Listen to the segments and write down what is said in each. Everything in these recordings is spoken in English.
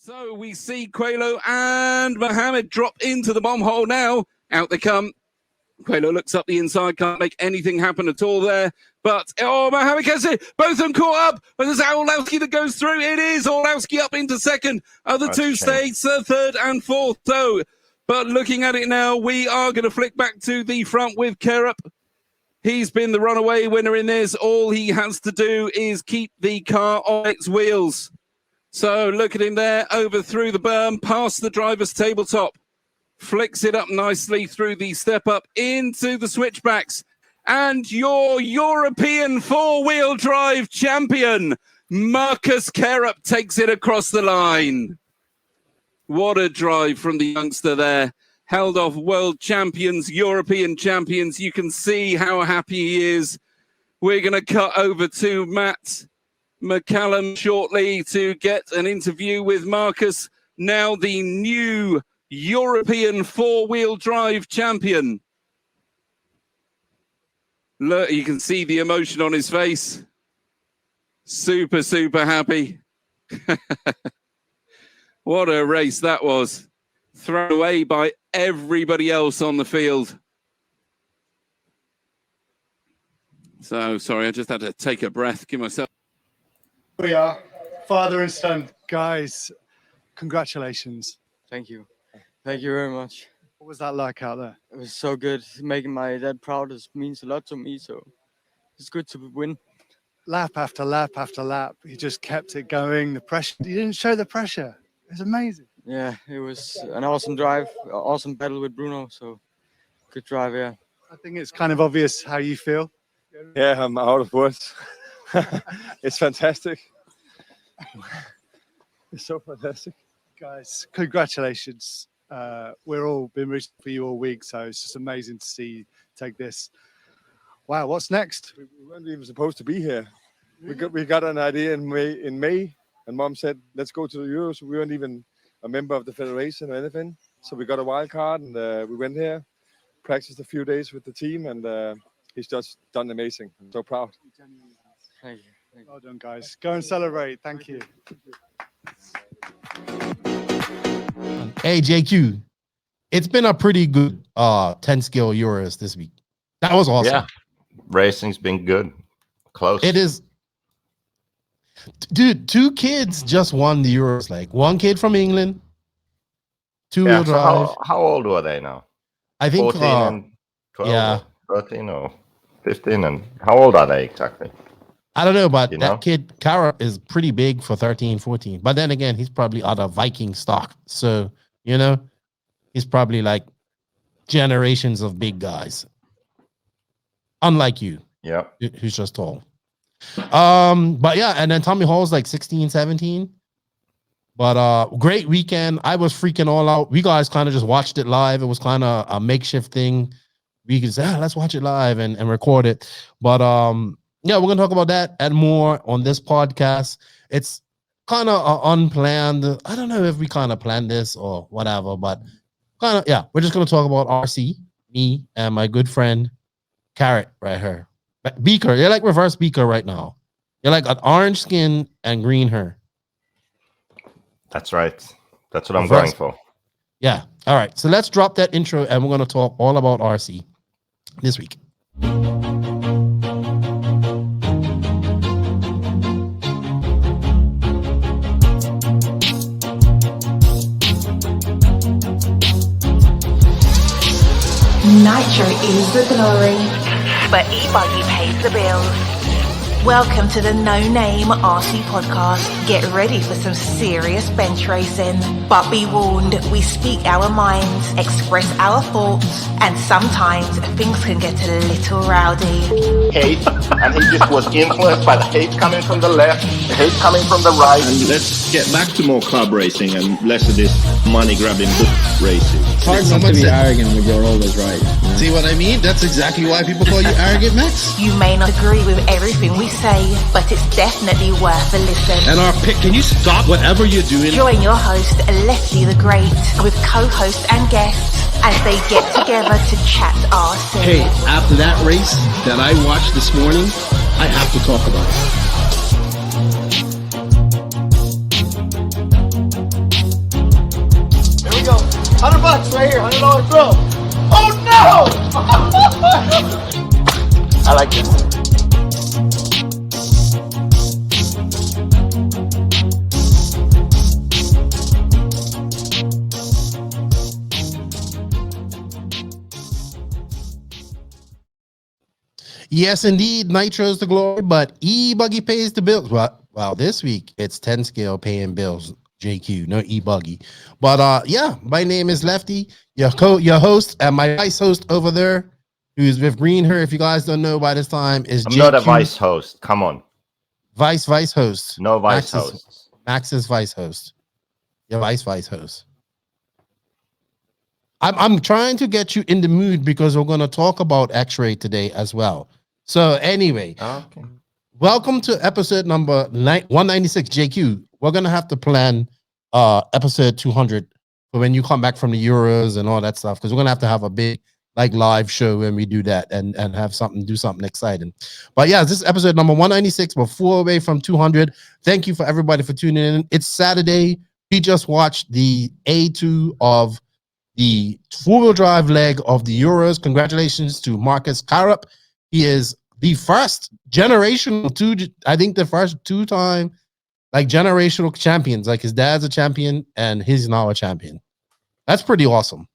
So we see Quelo and Mohammed drop into the bomb hole now. Out they come. Quelo looks up the inside, can't make anything happen at all there. But, Mohammed gets it. Both of them caught up. But there's Orlowski that goes through. It is Orlowski up into second. Other two stays, third and fourth. So, but looking at it now, we are going to flick back to the front with Kaerup. He's been the runaway winner in this. All he has to do is keep the car on its wheels. So look at him there, over through the berm, past the driver's tabletop. Flicks it up nicely through the step up into the switchbacks. And your European four-wheel drive champion, Marcus Kaerup, takes it across the line. What a drive from the youngster there. Held off world champions, European champions. You can see how happy he is. We're going to cut over to Matt McCallum shortly to get an interview with Marcus, now the new European four-wheel drive champion. Look, you can see the emotion on his face. Super, super happy. What a race that was. Thrown away by everybody else on the field. So, sorry, I just had to take a breath, give myself. We are father and son. Guys, congratulations. Thank you. Thank you very much. What was that like out there? It was so good. Making my dad proud means a lot to me, so it's good to win. Lap after lap after lap, you just kept it going. The pressure, you didn't show the pressure. It was amazing. Yeah, it was an awesome drive, awesome battle with Bruno, so good drive, yeah. I think it's kind of obvious how you feel. Yeah, I'm out of words. It's fantastic. It's so fantastic. Guys, congratulations. We're all been rooting for you all week, so it's just amazing to see you take this. Wow, what's next? We weren't even supposed to be here. We got an idea in May, and Mom said, let's go to the Euros. We weren't even a member of the federation or anything. So we got a wild card, and we went here, practiced a few days with the team, and he's just done amazing. I'm so proud. Thank you. Well done, guys. Go and celebrate. Thank you. Hey, JQ. It's been a pretty good 10-skill Euros this week. That was awesome. Yeah, racing's been good. Close. It is. Dude, two kids just won the Euros. Like one kid from England, two-wheel drive. How old were they now? I think 14 and 12, yeah. 13 or 15. And how old are they exactly? I don't know, but that kid, Kaerup, is pretty big for 13, 14. But then again, he's probably out of Viking stock. So, he's probably like generations of big guys. Unlike you. Yeah. Who's just tall. But yeah, and then Tommy Hall's like 16, 17. But great weekend. I was freaking all out. We guys kind of just watched it live. It was kind of a makeshift thing. We could say, let's watch it live and record it. But yeah, we're gonna talk about that and more on this podcast. It's kind of unplanned. I don't know if we kind of planned this or whatever, but kind of, yeah, we're just gonna talk about RC, me and my good friend Carrot right here. Beaker, you're like reverse Beaker right now. You're like an orange skin and green hair. That's right. That's what I'm going for. Yeah. All right. So let's drop that intro and we're going to talk all about RC this week. Nitro is the glory, but e-buggy pays the bills. Welcome to the No Name RC podcast. Get ready for some serious bench racing. But be warned, we speak our minds, express our thoughts, and sometimes things can get a little rowdy. Hate, and he just was influenced by the hate coming from the left, the hate coming from the right. And let's get back to more club racing and less of this money-grabbing book racing. It's hard not to be arrogant when you're always right. You know? See what I mean? That's exactly why people call you arrogant, Max. You may not agree with everything we say, but it's definitely worth a listen. And our pick, can you stop whatever you're doing? Join your host, Lefty the Great, with co-hosts and guests as they get together to chat RC. Hey, after that race that I watched this morning, I have to talk about it. $100 right here, $100 bill. Oh no! I like this. Yes, indeed, Nitro's the glory, but E-Buggy pays the bills. Well, this week it's 10 scale paying bills. JQ, no E-Buggy. But yeah, my name is Lefty, your host, and my vice host over there, who's with green hair. If you guys don't know by this time, is I'm JQ. not a vice host. Come on. Vice host. No vice host. Max is vice host. Your vice host. I'm trying to get you in the mood because we're going to talk about X-Ray today as well. So anyway, okay. Welcome to episode number 196, JQ. We're going to have to plan episode 200 for when you come back from the Euros and all that stuff, because we're going to have a big live show when we do that and have do something exciting. But yeah, this is episode number 196. We're 4 away from 200. Thank you for everybody for tuning in. It's Saturday. We just watched the A2 of the four-wheel drive leg of the Euros. Congratulations to Marcus Kaerup. He is the first generational the first two-time generational champions. Like his dad's a champion and he's now a champion. That's pretty awesome.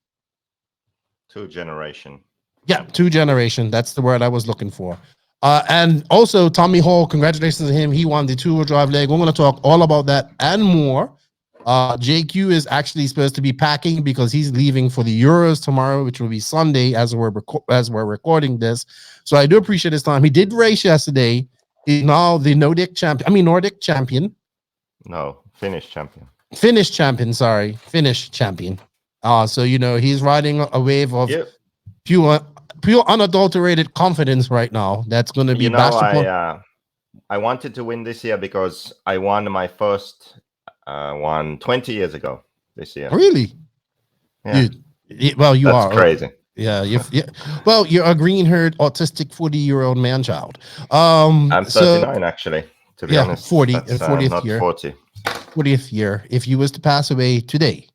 Two generation. Yeah, two generation. That's the word I was looking for. And also Tommy Hall, congratulations to him. He won the two-wheel drive leg. We're going to talk all about that and more. JQ is actually supposed to be packing because he's leaving for the Euros tomorrow, which will be Sunday as we're recording this. So I do appreciate his time. He did race yesterday. He's now the Nordic champion. No, Finnish champion. Finnish champion. So he's riding a wave of pure unadulterated confidence right now. That's going to be basketball. I wanted to win this year because I won my first one 20 years ago this year. Really? Yeah. You That's are crazy. Yeah. Well, you're a green-haired, autistic 40-year-old man-child. I'm 39 actually. To be honest, 40 and 40th not year. 40. 40th year. If you was to pass away today,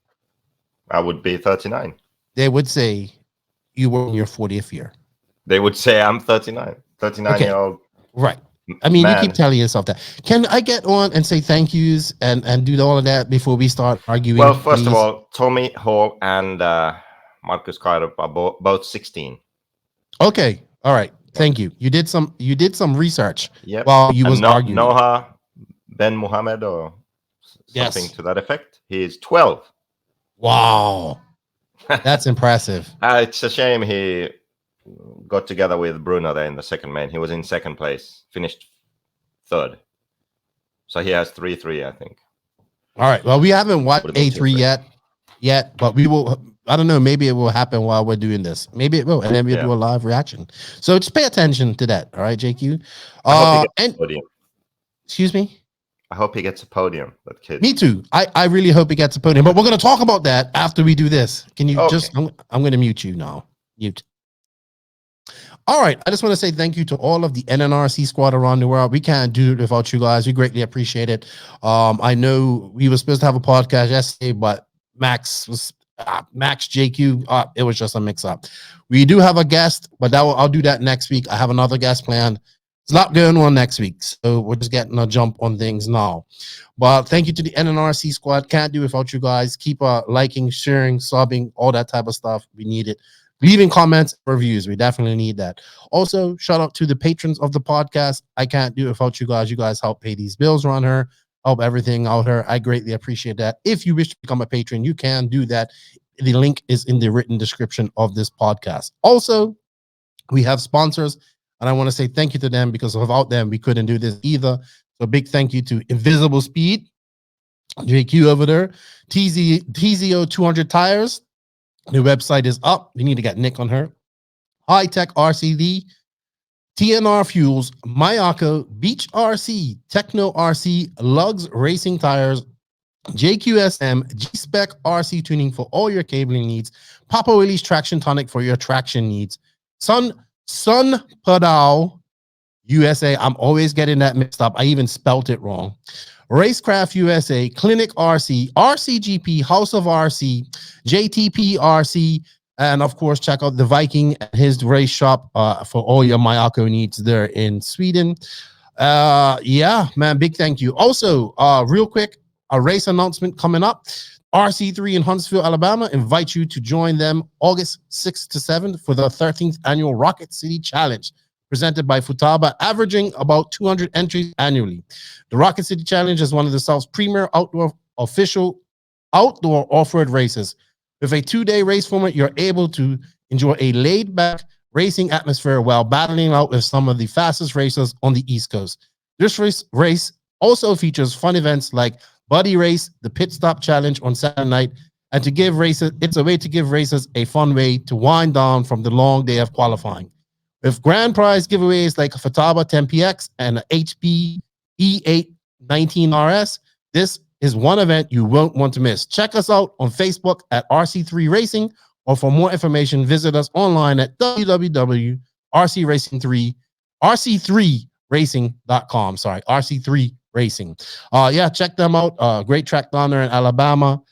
I would be 39. They would say you were in your 40th year. They would say I'm 39. 39-year-old. Right. I mean, man. You keep telling yourself that. Can I get on and say thank yous and do all of that before we start arguing? Well, first of all, Tommy Hall and Marcus Kaerup are both 16. Okay. All right. Thank you. You did some research while you was arguing. Noah Ben Muhammad or something to that effect. He is 12. Wow. That's impressive. It's a shame he got together with Bruno there in the second main. He was in second place, finished third. So he has 3-3, I think. All right. Well, we haven't watched A3 yet, but we will. I don't know. Maybe it will happen while we're doing this. Maybe it will, and then we'll do a live reaction. So just pay attention to that. All right, JQ. I hope he gets a podium. Excuse me. I hope he gets a podium. That kid. Me too. I really hope he gets a podium. But we're going to talk about that after we do this. Can you just? I'm going to mute you now. Mute. All right. I just want to say thank you to all of the NNRC squad around the world. We can't do it without you guys. We greatly appreciate it. I know we were supposed to have a podcast yesterday, but Max JQ. It was just a mix-up. We do have a guest, but I'll do that next week. I have another guest planned. It's not going on next week, so we're just getting a jump on things now. But thank you to the NNRC squad. Can't do it without you guys. Keep liking, sharing, subbing, all that type of stuff. We need it. Leaving comments, reviews. We definitely need that. Also, shout out to the patrons of the podcast. I can't do it without you guys. You guys help pay these bills around her, help everything out here. I greatly appreciate that. If you wish to become a patron, you can do that. The link is in the written description of this podcast. Also, we have sponsors, and I want to say thank you to them because without them, we couldn't do this either. So big thank you to Invisible Speed, JQ over there, TZO 200 Tires. The website is up. We need to get Nick on her. High Tech RCD, TNR Fuels, Mayako, Beach RC, Techno RC, Lugs Racing Tires, JQSM, G-Spec RC tuning for all your cabling needs, Papa Willie's Traction Tonic for your traction needs, Sun Padao USA. I'm always getting that mixed up. I even spelt it wrong. Racecraft USA, Clinic RC, RCGP, House of RC, JTP RC, and of course, check out the Viking and his race shop for all your Mayako needs there in Sweden. Yeah, man, big thank you. Also, real quick, a race announcement coming up. RC3 in Huntsville, Alabama, invite you to join them August 6th to 7th for the 13th annual Rocket City Challenge, presented by Futaba, averaging about 200 entries annually. The Rocket City Challenge is one of the South's premier official outdoor off-road races. With a 2-day race format, you're able to enjoy a laid-back racing atmosphere while battling out with some of the fastest racers on the East Coast. This race also features fun events like Buddy Race, the Pit Stop Challenge on Saturday night, and it's a way to give racers a fun way to wind down from the long day of qualifying. With grand prize giveaways like a Futaba 10PX and an HP E8 19RS, this is one event you won't want to miss. Check us out on Facebook at RC3 Racing, or for more information, visit us online at rc3racing.com. Sorry, RC3 Racing. Yeah, check them out. Great track down there in Alabama.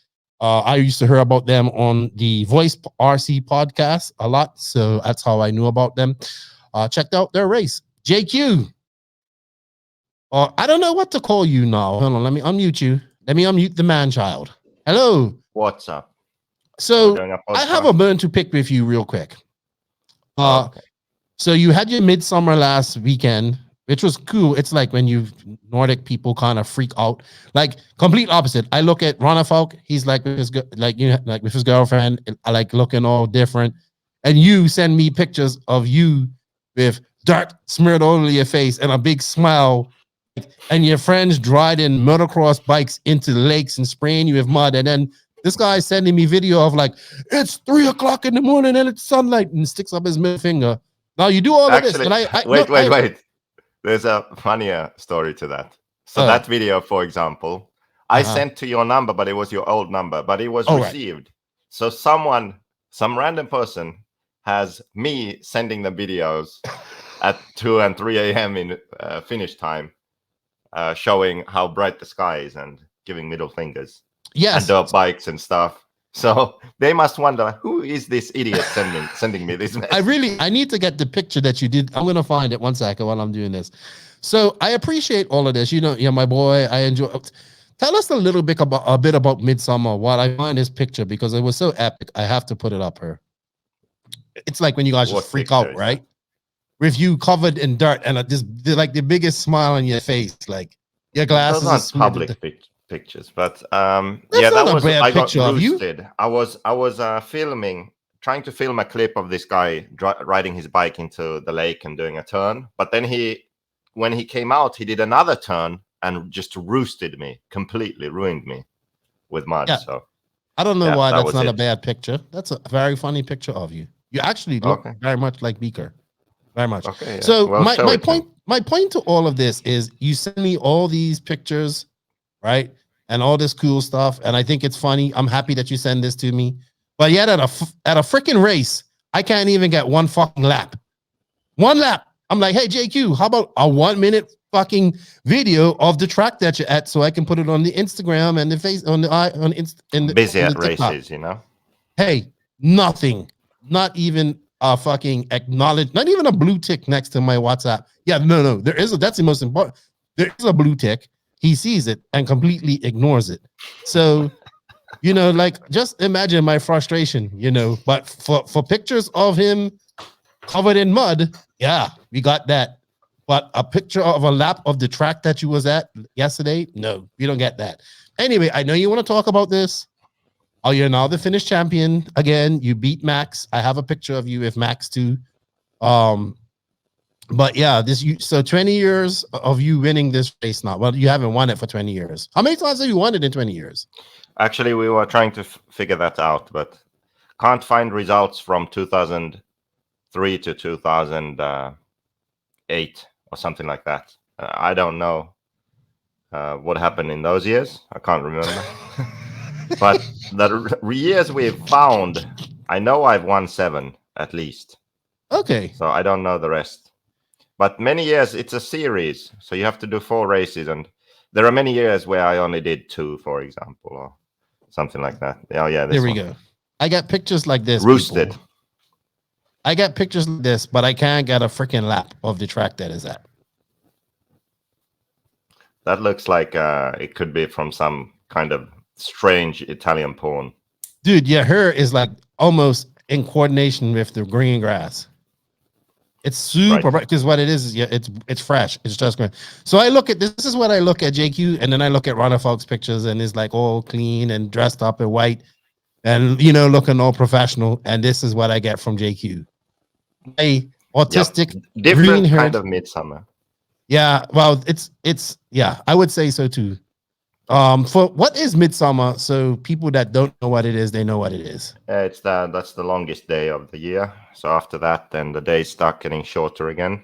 I used to hear about them on the Voice RC podcast a lot, so that's how I knew about them. Checked out their race. JQ. I don't know what to call you now. Hold on, let me unmute you. Let me unmute the man-child. Hello. What's up? So I have a bone to pick with you real quick. Okay. So you had your midsummer last weekend, which was cool. It's like when you Nordic people kind of freak out, like complete opposite. I look at Ronafalk, he's like with his with his girlfriend, I like looking all different. And you send me pictures of you with dirt smeared all over your face and a big smile, and your friends riding motocross bikes into the lakes and spraying you with mud. And then this guy's sending me video of like, it's 3 o'clock in the morning and it's sunlight, and sticks up his middle finger. Now you do all of this. And wait. There's a funnier story to that. So that video, for example, I sent to your number, but it was your old number, but it was received. Right. So some random person has me sending the videos at 2 and 3 a.m. in Finnish time, showing how bright the sky is and giving middle fingers. Yes. And dirt bikes and stuff. So they must wonder, who is this idiot sending me this message? I need to get the picture that you did. I'm going to find it one second while I'm doing this. So I appreciate all of this. You know, you're my boy. I enjoy. Tell us a little bit about Midsummer. What I find this picture, because it was so epic. I have to put it up here. It's like when you guys just freak out, right? With you covered in dirt and like the biggest smile on your face, like your glasses. Those aren't public pictures, but yeah, that was I got roosted. I was filming, trying to film a clip of this guy riding his bike into the lake and doing a turn, but then when he came out, he did another turn and just roosted me, completely ruined me with mud. Yeah. So I don't know why that's not a bad picture. That's a very funny picture of you. You actually look very much like Beaker. Very much. Okay. Yeah. So my point to all of this is you send me all these pictures, right? And all this cool stuff. And I think it's funny. I'm happy that you send this to me. But yet at a freaking race, I can't even get one fucking lap. One lap. I'm like, hey, JQ, how about a 1 minute fucking video of the track that you're at, so I can put it on the Instagram and the face on the busy at races, you know? Hey, nothing. Not even a fucking acknowledge, not even a blue tick next to my WhatsApp. Yeah, no. That's the most important. There is a blue tick. He sees it and completely ignores it. So, you know, like, just imagine my frustration, you know. But for pictures of him covered in mud, yeah, we got that. But a picture of a lap of the track that you was at yesterday, no, we don't get that. Anyway, I know you want to talk about this. Oh, you're now the Finnish champion again. You beat Max. I have a picture of you with Max too. But yeah, so 20 years of you winning this race now. Well, you haven't won it for 20 years. How many times have you won it in 20 years? Actually, we were trying to figure that out, but can't find results from 2003 to 2008 or something like that. I don't know what happened in those years. I can't remember. But the years we've found, I know I've won 7 at least. Okay. So I don't know the rest. But many years, it's a series. So you have to do 4 races. And There are many years where I only did 2, for example, or something like that. Oh yeah, there we go. I got pictures like this. Roosted. People. I got pictures like this, but I can't get a freaking lap of the track that is at. That looks like it could be from some kind of strange Italian porn. Dude, your hair is like almost in coordination with the green grass. It's super bright because what it is yeah, it's fresh. It's just green. So I look at this is what I look at JQ, and then I look at Ronald Fox pictures, and it's like all clean and dressed up in white, and looking all professional. And this is what I get from JQ. A autistic, different kind of midsummer. Yeah, well, it's yeah, I would say so too. For what is midsummer? So people that don't know what it is, they know what it is. That's the longest day of the year. So after that, then the days start getting shorter again.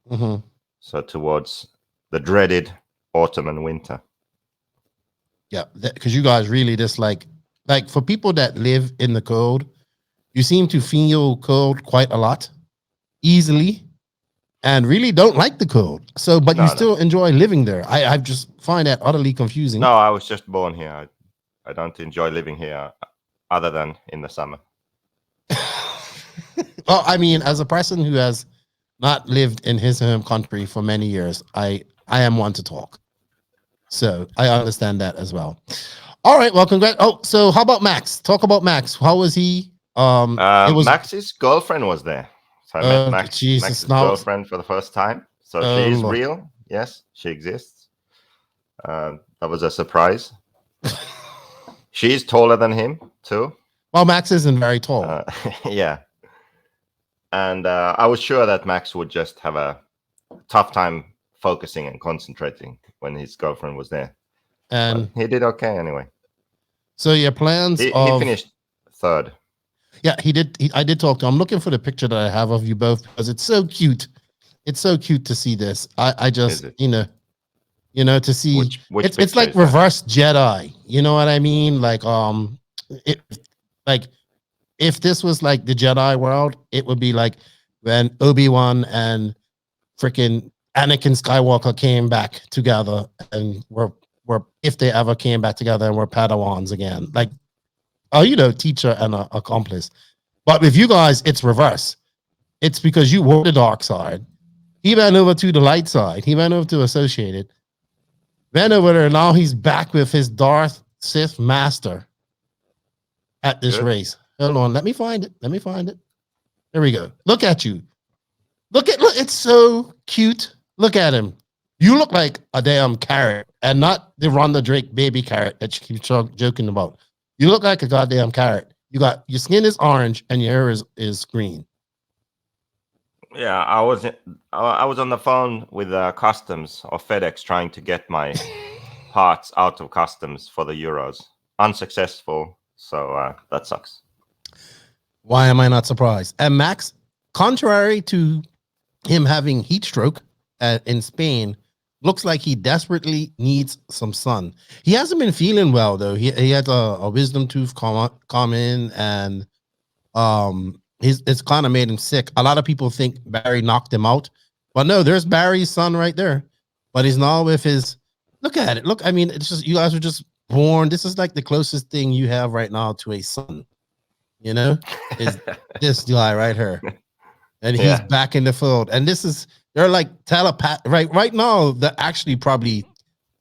Mm-hmm. So towards the dreaded autumn and winter. Yeah, because you guys really just like for people that live in the cold, you seem to feel cold quite a lot, easily, and really don't like the cold. So, but you still enjoy living there. I just find that utterly confusing. No, I was just born here. I don't enjoy living here other than in the summer. Well, I mean, as a person who has not lived in his home country for many years, I am one to talk. So I understand that as well. All right, well, congrats. Oh, so how about Max? Talk about Max. How was he? Max's girlfriend was there. So I met Max's girlfriend for the first time. So she's real. Yes, she exists. That was a surprise. She's taller than him too. Well, Max isn't very tall. Yeah. And I was sure that Max would just have a tough time focusing and concentrating when his girlfriend was there. And he did okay anyway. So your plans he finished 3rd. Yeah, he did. I did talk to him. I'm looking for the picture that I have of you both because it's so cute. It's so cute to see this. I just, to see which it's like reverse Jedi. You know what I mean? Like, if this was like the Jedi world, it would be like when Obi-Wan and freaking Anakin Skywalker came back together and were if they ever came back together and were Padawans again. Like, teacher and accomplice. But with you guys, it's reverse. It's because you were the dark side. He went over to the light side. He went over to Associated. Went over there. Now he's back with his Darth Sith master at this race. Hold on. Let me find it. There we go. Look at you. Look, it's so cute. Look at him. You look like a damn carrot and not the Rhonda Drake baby carrot that you keep joking about. You look like a goddamn carrot. Your skin is orange and your hair is green. Yeah, I was on the phone with customs or FedEx trying to get my parts out of customs for the Euros. Unsuccessful, so that sucks. Why am I not surprised? And Max, contrary to him having heat stroke in Spain, looks like he desperately needs some sun. He hasn't been feeling well though. He had a wisdom tooth come in, and it's kind of made him sick. A lot of people think Barry knocked him out, but no, there's Barry's son right there. But he's now with his. Look at it. Look, I mean, it's just you guys were just born. This is like the closest thing you have right now to a son. Is this guy right here, and he's back in the field, and they're like right now they're actually probably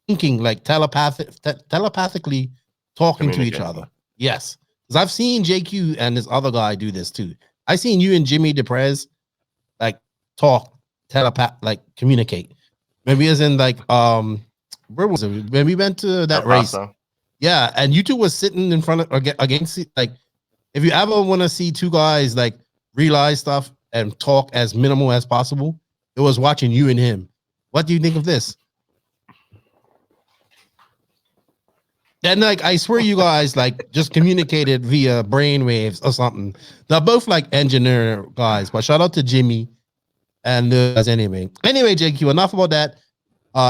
thinking like telepathically talking to each other. Yes, because I've seen JQ and this other guy do this too. I seen you and Jimmy DePrez like talk like communicate. Maybe as in like where was it when we went to that race? Yeah, and you two was sitting in front of against like. If you ever want to see two guys like realize stuff and talk as minimal as possible, it was watching you and him. What do you think of this? And like, I swear you guys like just communicated via brainwaves or something. They're both like engineer guys, but shout out to Jimmy and anyway. Anyway, JQ, enough about that.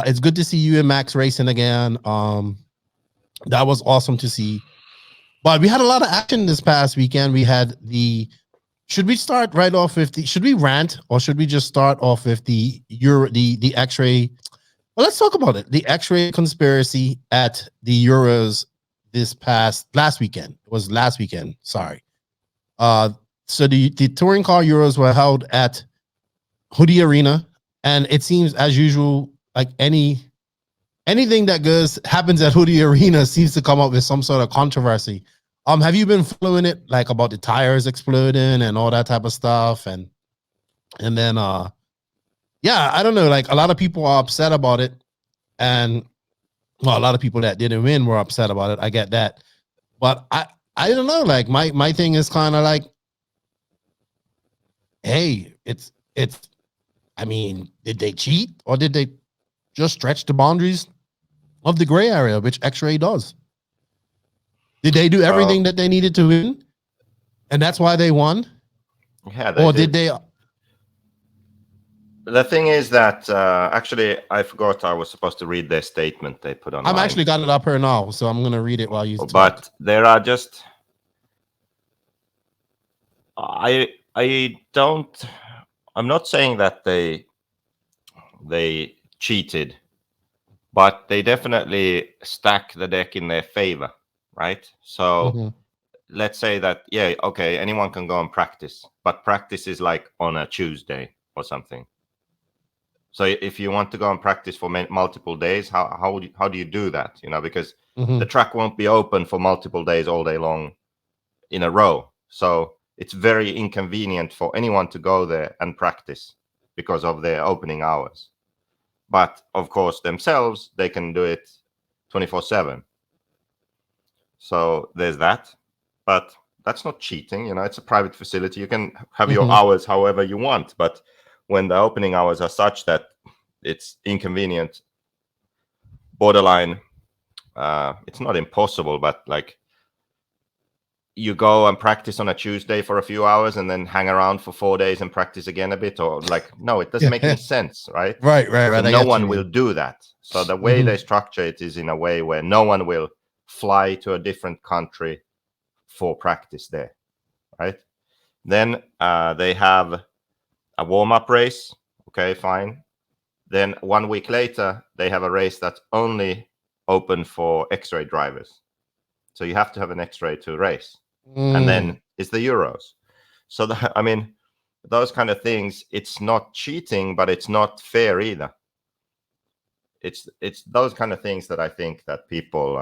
It's good to see you and Max racing again. That was awesome to see. But we had a lot of action this past weekend. We had should we start right off with should we rant or should we just start off with the X-ray Well, let's talk about it. The X-ray conspiracy at the Euros last weekend. It was last weekend. Sorry. So the touring car Euros were held at Hoodie Arena, and it seems as usual, like anything that happens at Hoodie Arena seems to come up with some sort of controversy. Have you been following it, like about the tires exploding and all that type of stuff, and then yeah, I don't know, like a lot of people are upset about it, and well, a lot of people that didn't win were upset about it. I get that, but I don't know. Like my thing is kind of like, hey, it's. I mean, did they cheat or did they just stretch the boundaries of the gray area, which X-ray does? Did they do everything that they needed to win, and that's why they won? Yeah, or did they? The thing is that actually, I forgot I was supposed to read their statement they put on. I've actually got it up here now, so I'm going to read it while you talk. But there are just, I'm not saying that they cheated, but they definitely stack the deck in their favor, right? So let's say that, yeah, okay, anyone can go and practice, but practice is like on a Tuesday or something. So if you want to go and practice for multiple days, how do you do that? You know, because the track won't be open for multiple days all day long in a row. So it's very inconvenient for anyone to go there and practice because of their opening hours. But of course, themselves, they can do it 24/7. So there's that. But that's not cheating. You know, it's a private facility. You can have your hours however you want. But when the opening hours are such that it's inconvenient, borderline, it's not impossible, but like you go and practice on a Tuesday for a few hours and then hang around for 4 days and practice again a bit, or like, no, it doesn't make any sense, right? Right. So no one will do that. So the way they structure it is in a way where no one will fly to a different country for practice there, right? Then they have a warm-up race. Okay, fine. Then 1 week later, they have a race that's only open for X-ray drivers. So you have to have an X-ray to race. And then it's the Euros. So, I mean, those kind of things, it's not cheating, but it's not fair either. It's those kind of things that I think that people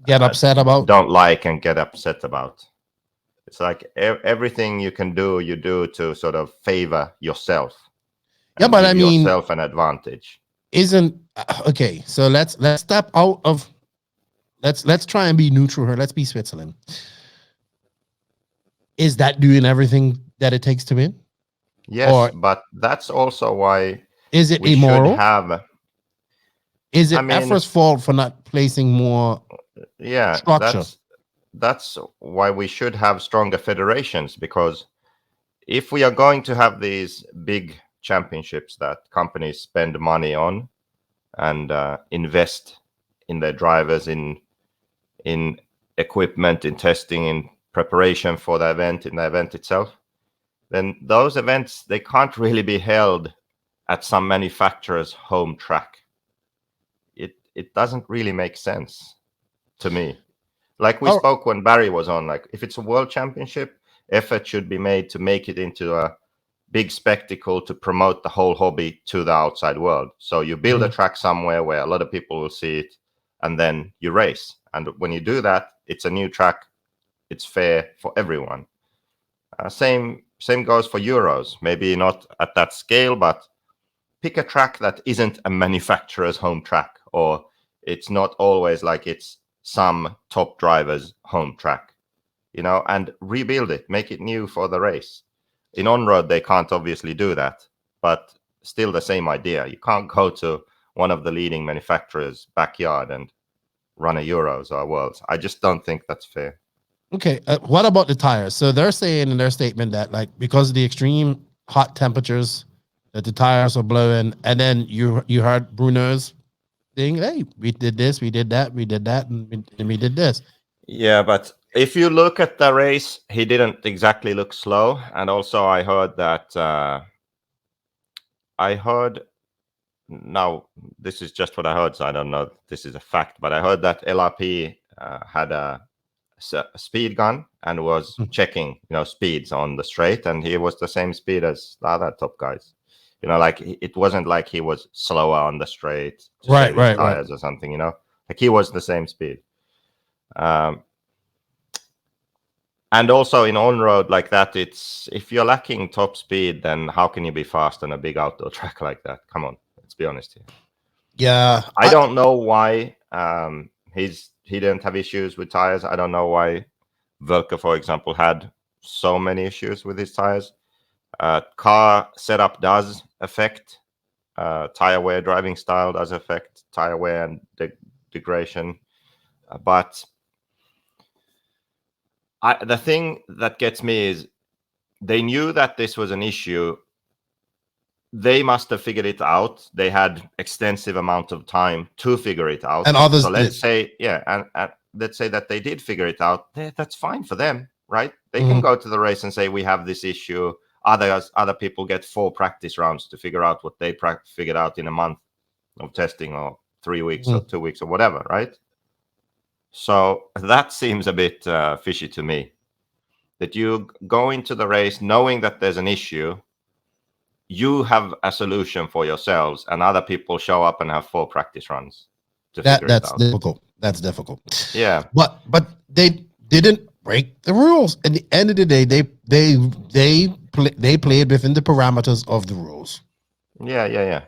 get upset about, don't like and get upset about. It's like everything you can do, you do to sort of favor yourself. Yeah, but I mean, yourself an advantage. Isn't okay. So let's step out of. Let's try and be neutral here. Let's be Switzerland. Is that doing everything that it takes to win? Yes, but that's also why. Is it immoral? Is it EFRA's fault for not placing more? Yeah, structure? That's why we should have stronger federations, because if we are going to have these big championships that companies spend money on and invest in their drivers, in equipment, in testing, in preparation for the event, in the event itself, then those events, they can't really be held at some manufacturer's home track. It doesn't really make sense to me. Like we spoke when Barry was on, like if it's a world championship, effort should be made to make it into a big spectacle to promote the whole hobby to the outside world. So you build a track somewhere where a lot of people will see it, and then you race. And when you do that, it's a new track. It's fair for everyone. Same goes for Euros. Maybe not at that scale, but pick a track that isn't a manufacturer's home track, or it's not always like it's some top driver's home track, you know, and rebuild it, make it new for the race. In on-road, they can't obviously do that, but still the same idea. You can't go to one of the leading manufacturers' backyard and run a Euros or a Worlds. I just don't think that's fair. Okay, what about the tires? So they're saying in their statement that, like, because of the extreme hot temperatures, that the tires are blowing, and then you heard Bruno's thing, hey, we did this, we did that, and we did this. Yeah, but if you look at the race, he didn't exactly look slow. And also I heard that now this is just what I heard, so I don't know if this is a fact, but I heard that LRP had a speed gun and was checking, speeds on the straight, and he was the same speed as the other top guys. Like it wasn't like he was slower on the straight, right, tires or something. Like he was the same speed. And also in on-road like that, it's if you're lacking top speed, then how can you be fast on a big outdoor track like that? Come on, let's be honest here. Yeah, I don't know why he didn't have issues with tires. I don't know why Völker, for example, had so many issues with his tires. Car setup does affect tire wear, driving style does affect tire wear and degradation, but the thing that gets me is they knew that this was an issue. They must have figured it out. They had extensive amount of time to figure it out. And others so let's did. say, and let's say that they did figure it out. That's fine for them, right? They can go to the race and say, we have this issue. Other people get 4 practice rounds to figure out what they figured out in a month of testing, or 3 weeks or 2 weeks or whatever, right? So that seems a bit fishy to me, that you go into the race knowing that there's an issue, you have a solution for yourselves, and other people show up and have 4 practice runs to figure it out. That's difficult. That's difficult. Yeah. But they didn't break the rules. At the end of the day, they played within the parameters of the rules. Yeah.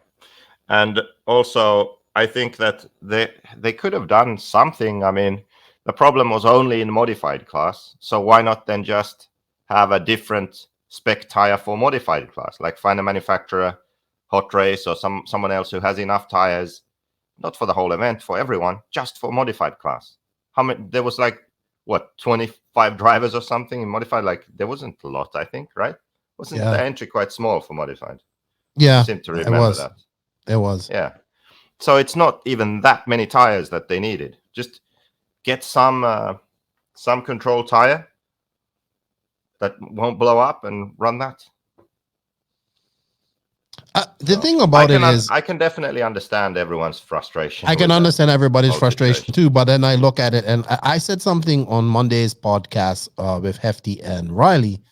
And also, I think that they could have done something. I mean, the problem was only in modified class. So why not then just have a different spec tire for modified class? Like find a manufacturer, Hot Race, or someone else who has enough tires, not for the whole event, for everyone, just for modified class. How many? There was 25 drivers or something in modified. Like there wasn't a lot, I think, right? Wasn't the entry quite small for modified? Yeah, I seem to remember that. It was. Yeah. So it's not even that many tires that they needed. Just get some control tire that won't blow up and run that. The thing about it is, I can definitely understand everyone's frustration. I can understand everybody's frustration too, but then I look at it, and I said something on Monday's podcast with Hefty and Riley,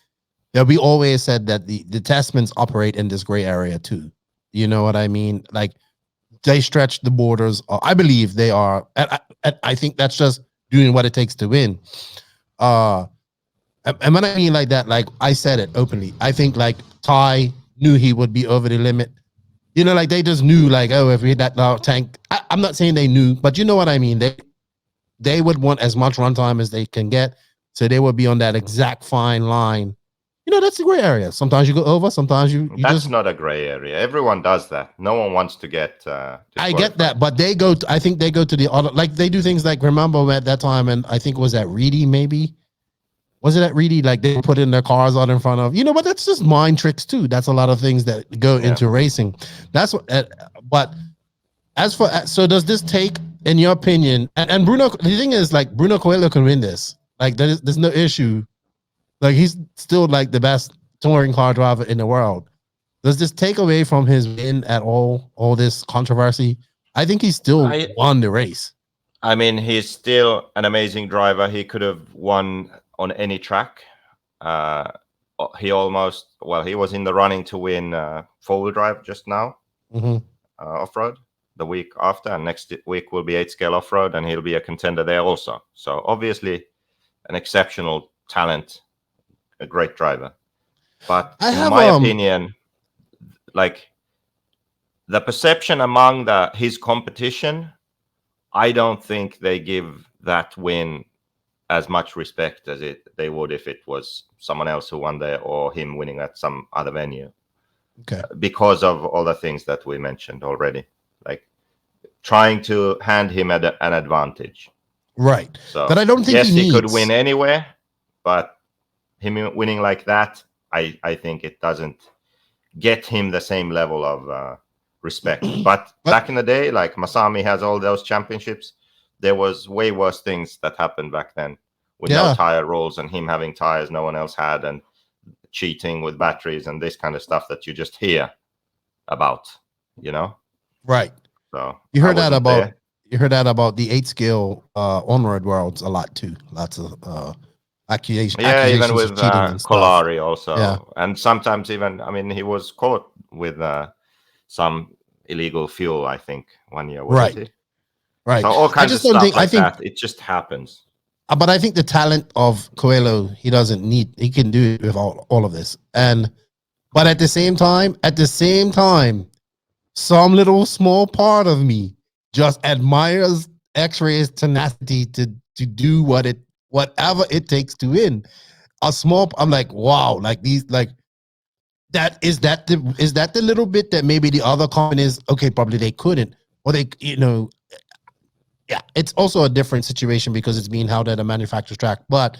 that we always said that the testments operate in this gray area too. You know what I mean? Like, they stretch the borders. I believe they are. And I think that's just doing what it takes to win. And when I mean like that, like I said it openly, I think like Ty knew he would be over the limit. Like they just knew, like, oh, if we hit that tank. I'm not saying they knew, but you know what I mean. They would want as much runtime as they can get, so they would be on that exact fine line. That's the gray area. Sometimes you go over, sometimes you That's not a gray area. Everyone does that. No one wants to get. I get that, but they go. I think they go to the other. Like they do things like, remember at that time, and I think it was at Reedy, maybe. Was it at Reedy? Like they put in their cars out in front of, but that's just mind tricks too. That's a lot of things that go into racing. That's what. But as for, so does this take, in your opinion? And Bruno, the thing is, like Bruno Coelho can win this. Like there's no issue. Like he's still like the best touring car driver in the world. Does this take away from his win at all? All this controversy? I think he still won the race. I mean, he's still an amazing driver. He could have won on any track. He was in the running to win 4-wheel drive just now, off-road the week after, and next week will be 8-scale off-road, and he'll be a contender there also. So obviously an exceptional talent, a great driver. But in my opinion, like the perception among his competition, I don't think they give that win as much respect as they would if it was someone else who won there, or him winning at some other venue. Okay. Because of all the things that we mentioned already, like trying to hand him an advantage. Right. So, but I don't think he could win anywhere, but him winning like that, I think it doesn't get him the same level of respect. But back in the day, like Masami has all those championships, there was way worse things that happened back then with no tire rules and him having tires no one else had, and cheating with batteries and this kind of stuff that you just hear about, Right. So you heard that about there. you heard that about the 8 scale onward worlds a lot too. Lots of accusations. Yeah, even with of cheating and stuff. Kolari also, Yeah. and sometimes even he was caught with some illegal fuel. I think 1 year, wasn't he? Right. So all kinds of stuff like that. It just happens. But I think the talent of Coelho, he can do it with all of this. But at the same time, some little small part of me just admires X-Ray's tenacity to do whatever it takes to win. I'm like, wow, like these, like is that the little bit that maybe the other companies, okay, probably they couldn't, or they, yeah, it's also a different situation because it's being held at a manufacturer's track. But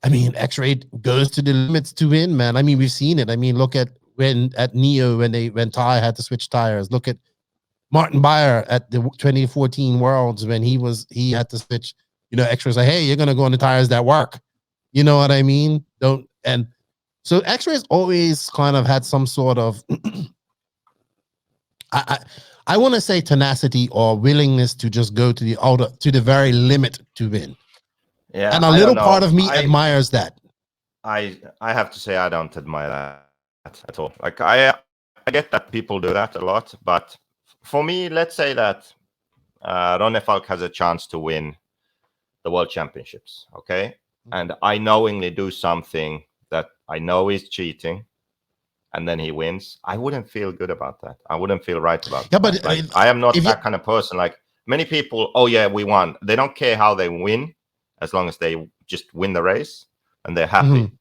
I mean, X-Ray goes to the limits to win, man. I mean, we've seen it. I mean, look at at Neo when Ty had to switch tires. Look at Martin Beyer at the 2014 Worlds when he had to switch. X-Ray's like, hey, you're gonna go on the tires that work. You know what I mean? So X-Ray's always kind of had some sort of I want to say tenacity or willingness to just go to the very limit to win. Yeah, and a little part of me admires that. I have to say I don't admire that at all. Like I get that people do that a lot, but for me, let's say that Ronne Falk has a chance to win the World Championships, okay? And I knowingly do something that I know is cheating, and then he wins. I wouldn't feel good about that. I wouldn't feel right about that. But like, I am not that kind of person. Like many people, oh yeah, we won. They don't care how they win, as long as they just win the race and they're happy. Mm-hmm.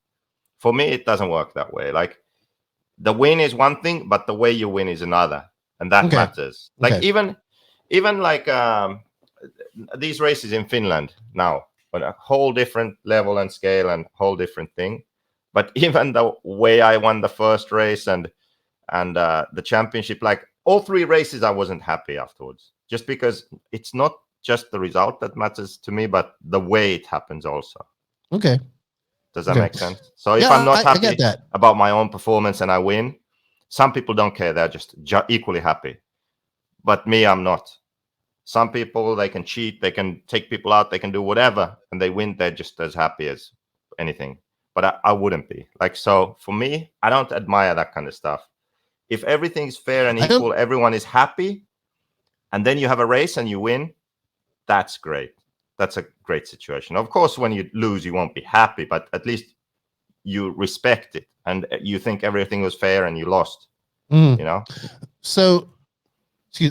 For me, it doesn't work that way. Like the win is one thing, but the way you win is another, and that matters. Like even like these races in Finland now, on a whole different level and scale and whole different thing. But even the way I won the first race and the championship, like all 3 races, I wasn't happy afterwards. Just because it's not just the result that matters to me, but the way it happens also. Okay. Does that make sense? So if I'm not happy about my own performance and I win, some people don't care. They're just equally happy. But me, I'm not. Some people, they can cheat, they can take people out, they can do whatever, and they win. They're just as happy as anything. But I wouldn't be. Like, so for me, I don't admire that kind of stuff. If everything's fair and equal, everyone is happy, and then you have a race and you win, that's great. That's a great situation. Of course, when you lose, you won't be happy, but at least you respect it and you think everything was fair and you lost. So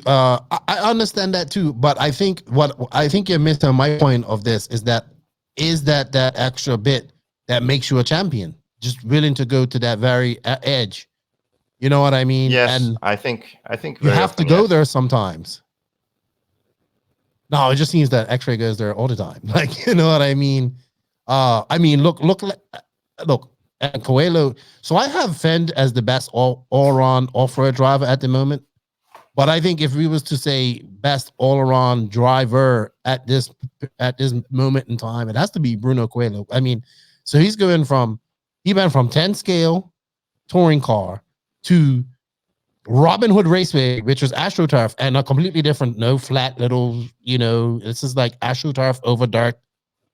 I understand that too, but I think you're missing my point of this is that extra bit that makes you a champion, just willing to go to that very edge. You know what I mean? Yes, and I think you have to go there sometimes. No, it just seems that X-Ray goes there all the time. Like, you know what I mean? Look, and Coelho. So I have Fend as the best all-around off-road driver at the moment. But I think if we was to say best all-around driver at this moment in time, it has to be Bruno Coelho. I mean, so he went from 10 scale touring car to Robin Hood Raceway, which was AstroTurf, and a completely different, no flat little, this is like AstroTurf over dirt,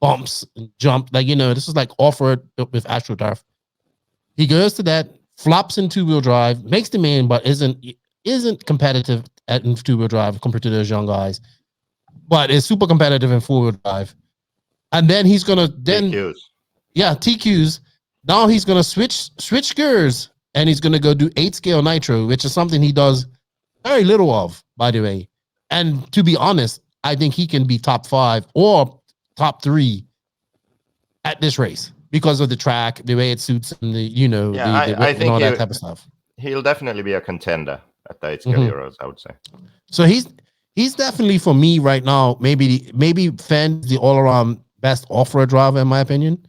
bumps, and jump, like, this is like off-road with AstroTurf. He goes to that, flops in two-wheel drive, makes the main, but isn't competitive in two-wheel drive compared to those young guys, but is super competitive in four-wheel drive. And then he's gonna TQs. Now he's gonna switch gears. And he's going to go do 8 scale nitro, which is something he does very little of, by the way. And to be honest, I think he can be top 5 or top 3 at this race because of the track, the way it suits him, I think all that type of stuff. He'll definitely be a contender at the 8 scale Euros, I would say. So he's definitely, for me right now, maybe Fenn's the all-around best off-road driver, in my opinion.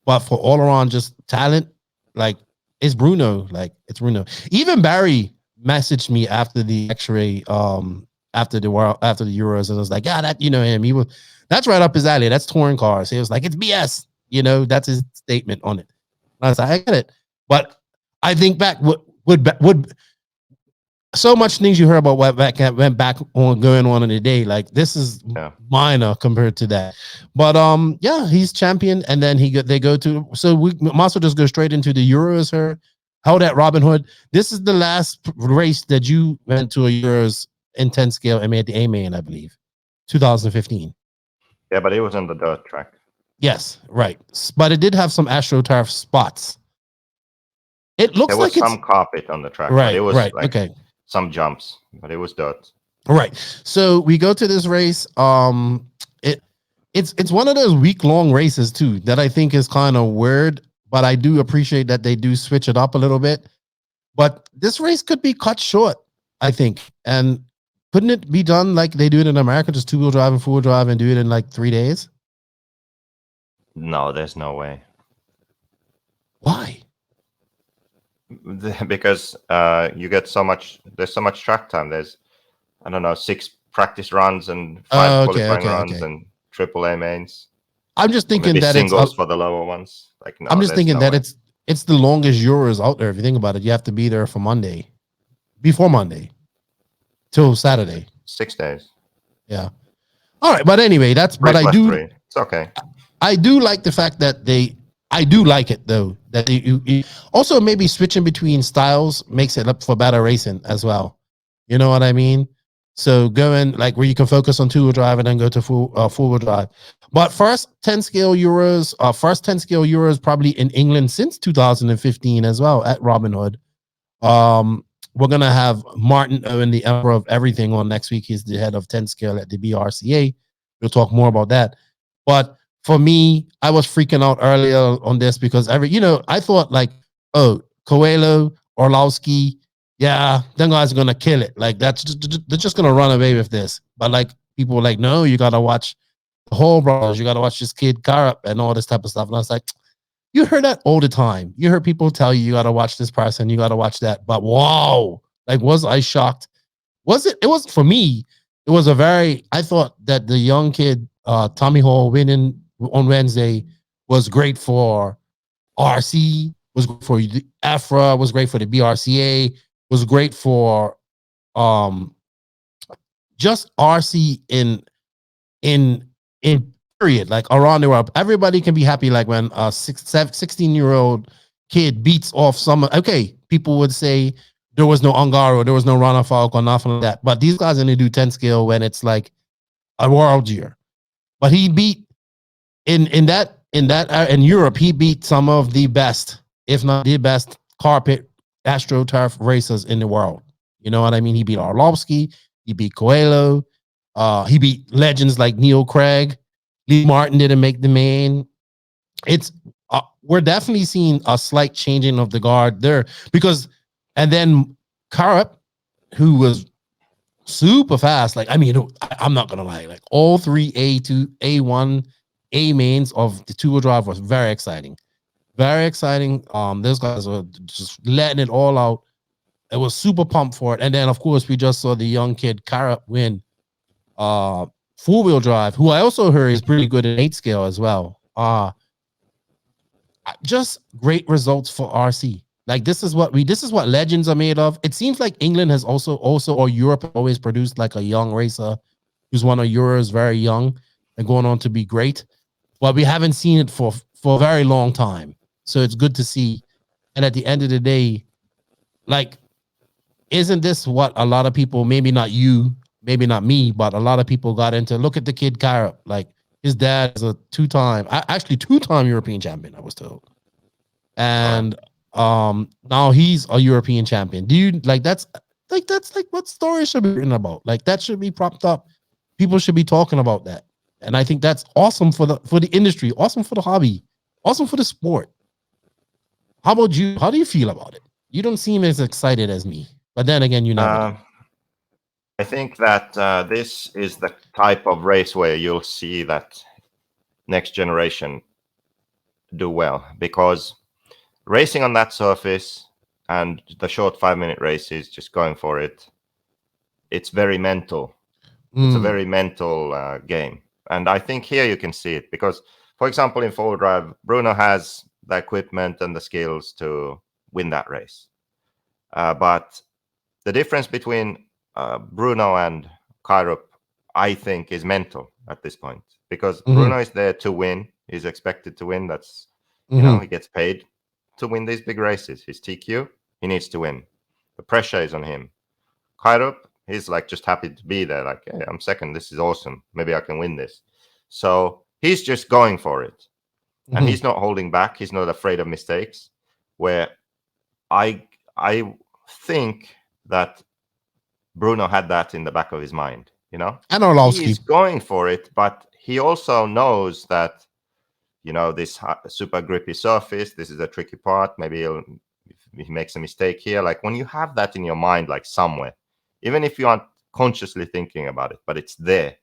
But for all-around just talent, like, it's Bruno. Even Barry messaged me after the X-Ray, after the Euros, and was like, "Yeah, that him. That's right up his alley. That's touring cars." He was like, "It's BS." That's his statement on it. And I was like, "I get it," but I think back would so much things you heard about what went back on going on in the day. Like this is minor compared to that. But yeah, he's champion, and then they go to we might just go straight into the Euros here. Held at Robin Hood. This is the last race that you went to a Euros in 10 scale and made the A main, I believe, 2015. Yeah, but it was on the dirt track. Yes, right. But it did have some AstroTurf spots. It looks like there was some carpet on the track. Right, it was right, like okay. Some jumps, but it was dirt. Right. So we go to this race. It's one of those week-long races too that I think is kind of weird, but I do appreciate that they do switch it up a little bit. But this race could be cut short, I think. And couldn't it be done like they do it in America, just 2-wheel drive and 4-wheel drive and do it in like 3 days? No, there's no way. Why? Because you get there's so much track time. There's, I don't know, 6 practice runs and 5 qualifying runs and AAA mains. I'm just thinking that singles for the lower ones. Like, no, I'm just thinking that it's the longest Euros out there. If you think about it, you have to be there for before Monday, till Saturday. 6 days. Yeah. All right, but anyway, It's okay. I do like the fact that I do like it though that you also maybe switching between styles makes it up for better racing as well. You know what I mean? So going like where you can focus on 2-wheel drive and then go to 4-wheel drive. But first 10 scale Euros probably in England since 2015 as well at Robin Hood. We're gonna have Martin Owen, the emperor of everything, on next week. He's the head of 10 scale at the BRCA. We'll talk more about that. But for me, I was freaking out earlier on this because I thought like, oh, Coelho, Orlowski, yeah, them guys are gonna kill it. Like they're just gonna run away with this. But like people were like, no, you gotta watch the whole brothers. You gotta watch this kid Kaerup and all this type of stuff. And I was like, you heard that all the time. You heard people tell you gotta watch this person, you gotta watch that. But wow, like was I shocked? It was for me. It was I thought that the young kid, Tommy Hall winning on Wednesday was great for RC, was good for the EFRA, was great for the BRCA, was great for just RC in period, like around the world. Everybody can be happy like when a 16-year-old kid beats off someone. Okay, people would say there was no Ungaro, there was no Rana Falk or nothing like that. But these guys only do 10 scale when it's like a world year. But he beat in Europe, he beat some of the best, if not the best, carpet AstroTurf racers in the world. You know what I mean? He beat Orlovsky, he beat Coelho, he beat legends like Neil Craig. Lee Martin didn't make the main. It's we're definitely seeing a slight changing of the guard there and then Kaerup, who was super fast. Like, I mean, I'm not gonna lie, like all 3 A2, A1, A mains of the 2-wheel drive was very exciting. Very exciting. Those guys were just letting it all out. It was super pumped for it. And then of course we just saw the young kid Kaerup win 4-wheel drive, who I also heard is pretty good at 8 scale as well. Just great results for RC. Like this is what legends are made of. It seems like England has also or Europe always produced like a young racer who's won a Euros very young and going on to be great. But we haven't seen it for a very long time. So it's good to see. And at the end of the day, like, isn't this what a lot of people, maybe not you, maybe not me, but a lot of people got into? Look at the kid Kaerup. Like his dad is a two-time European champion, I was told. And now he's a European champion. Do you like that's what stories should be written about? Like that should be propped up. People should be talking about that. And I think that's awesome for the industry, awesome for the hobby, awesome for the sport. How about you? How do you feel about it? You don't seem as excited as me, but then again, you never do. I think that this is the type of race where you'll see that next generation do well, because racing on that surface and the short 5-minute races, just going for it, it's very mental. It's a very mental game. And I think here you can see it because, for example, in 4-wheel drive, Bruno has the equipment and the skills to win that race. But the difference between Bruno and Kaerup, I think, is mental at this point, because Bruno is there to win. He's expected to win. That's, you know, he gets paid to win these big races. His TQ, he needs to win. The pressure is on him. Kaerup, he's like just happy to be there. Like, hey, I'm second. This is awesome. Maybe I can win this. So he's just going for it. And he's not holding back. He's not afraid of mistakes. Where I think that Bruno had that in the back of his mind, you know? And Orlowski. He's going for it, but he also knows that, you know, this super grippy surface, this is a tricky part. Maybe he makes a mistake here. Like, when you have that in your mind, like somewhere, even if you aren't consciously thinking about it, but it's there,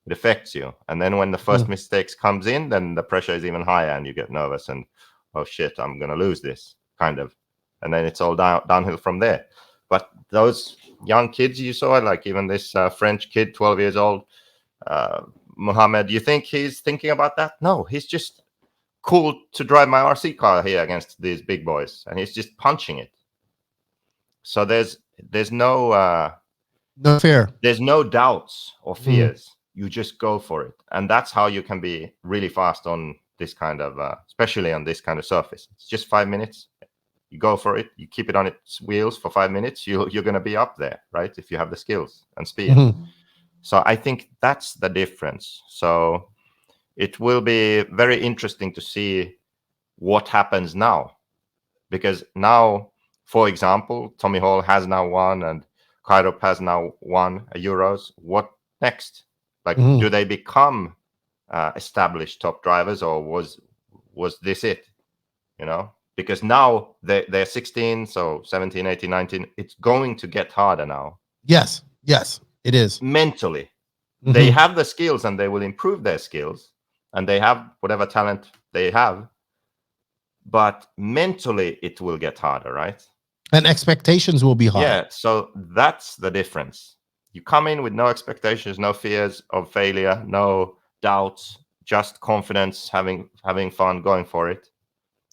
it affects you. And then when the first mistakes comes in, then the pressure is even higher and you get nervous and, oh shit, I'm going to lose this, kind of. And then it's all downhill from there. But those young kids you saw, like even this French kid, 12 years old, Mohamed, you think he's thinking about that? No, he's just cool to drive my RC car here against these big boys. And he's just punching it. So there's no fear. There's no doubts or fears. You just go for it. And that's how you can be really fast on this kind of, especially on this kind of surface. It's just 5 minutes. You go for it. You keep it on its wheels for 5 minutes. You're going to be up there, right? If you have the skills and speed. So I think that's the difference. So it will be very interesting to see what happens now. Because now, for example, Tommy Hall has now won and Kaerup has now won a Euros. What next? Like, do they become established top drivers, or was this it? You know, because now they're 16, so 17, 18, 19. It's going to get harder now. Yes, it is. Mentally, they have the skills and they will improve their skills, and they have whatever talent they have. But mentally, it will get harder, right? And expectations will be high. Yeah, so that's the difference. You come in with no expectations, no fears of failure, no doubts, just confidence, having fun, going for it.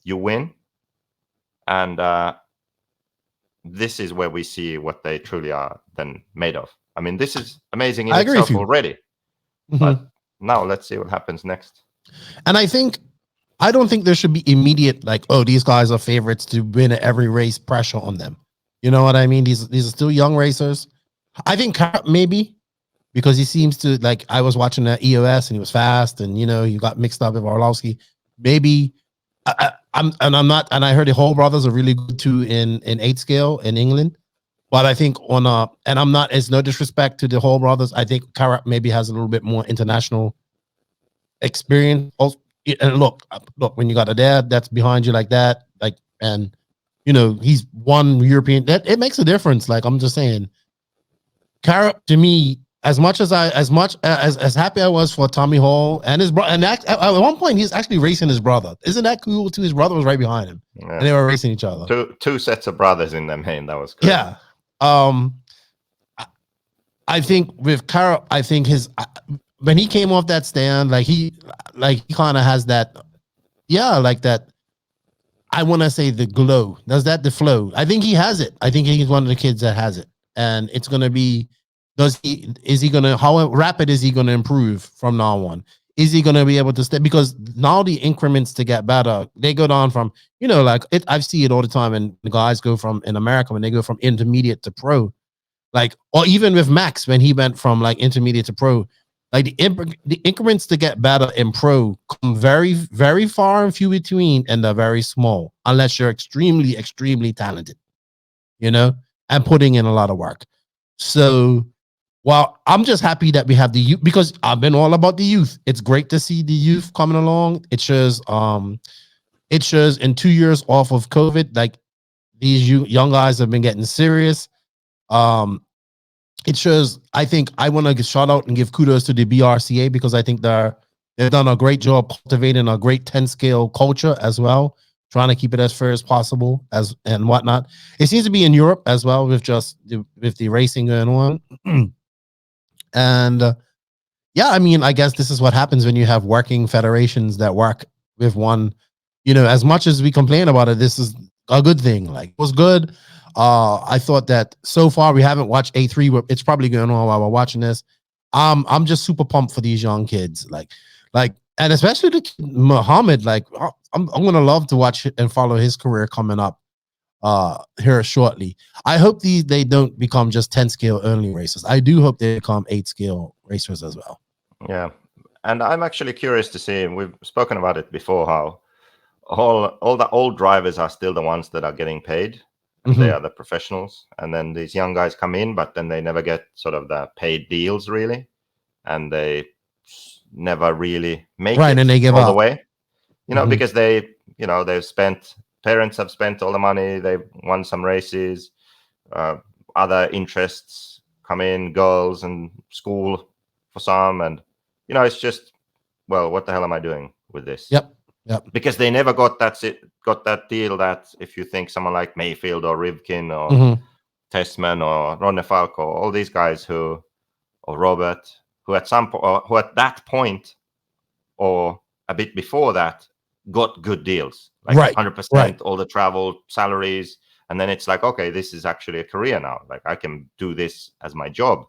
You win. And this is where we see what they truly are then made of. I mean, this is amazing in itself already. But now let's see what happens next. And I don't think there should be immediate, like, oh, these guys are favorites to win every race, pressure on them. You know what I mean? These are still young racers. I think Kaerup maybe, because he seems to, like, I was watching that EOS and he was fast, and, you know, you got mixed up with Orlowski. Maybe I'm not, and I heard the Hall brothers are really good too in 8 scale in England. But I think and I'm not, it's no disrespect to the Hall brothers. I think Kaerup maybe has a little bit more international experience. Also, and look, when you got a dad that's behind you like that, like, and you know, he's one European, that it makes a difference. Like, I'm just saying, Kaerup, to me, as happy I was for Tommy Hall and his brother, and at one point he's actually racing his brother. Isn't that cool too? His brother was right behind him, and they were racing each other. Two sets of brothers in them. Hey, that was cool. Yeah. I think with Kaerup, I think when he came off that stand, he kind of has that, like that. I want to say the glow. Does that the flow? I think he has it. I think he's one of the kids that has it, and it's gonna be. How rapid is he gonna improve from now on? Is he gonna be able to stay? Because now the increments to get better, they go down from, I see it all the time, and the guys go from, in America, when they go from intermediate to pro, or even with Max when he went from intermediate to pro, the increments to get better in pro come very, very far and few between, and they're very small unless you're extremely, extremely talented, and putting in a lot of work. So, well, I'm just happy that we have the youth, because I've been all about the youth. It's great to see the youth coming along. It shows in 2 years off of COVID, these young guys have been getting serious. It shows, I think I want to shout out and give kudos to the BRCA, because I think they've done a great job cultivating a great 10 scale culture as well, trying to keep it as fair as possible and whatnot. It seems to be in Europe as well, with the racing going on. And I guess this is what happens when you have working federations that work with one. As much as we complain about it, this is a good thing. It was good. I thought that so far we haven't watched A3. It's probably going on while we're watching this. I'm just super pumped for these young kids, like, and especially the kid, Muhammad. Like, I'm gonna love to watch and follow his career coming up here shortly. I hope they don't become just 10 scale only racers. I do hope they become 8 scale racers as well. Yeah, and I'm actually curious to see. We've spoken about it before, how all the old drivers are still the ones that are getting paid. They are the professionals, and then these young guys come in, but then they never get sort of the paid deals really, and they never really make it and they give all up the way, because they, parents have spent all the money, they've won some races, other interests come in, girls and school for some, and it's just, well, what the hell am I doing with this? Yep. Because they never got that deal that if you think someone like Mayfield or Rivkin or Tessman or Ronne Falco, all these guys or Robert, who at that point or a bit before that got good deals, like 100%, all the travel, salaries, and then it's like, okay, this is actually a career now. Like I can do this as my job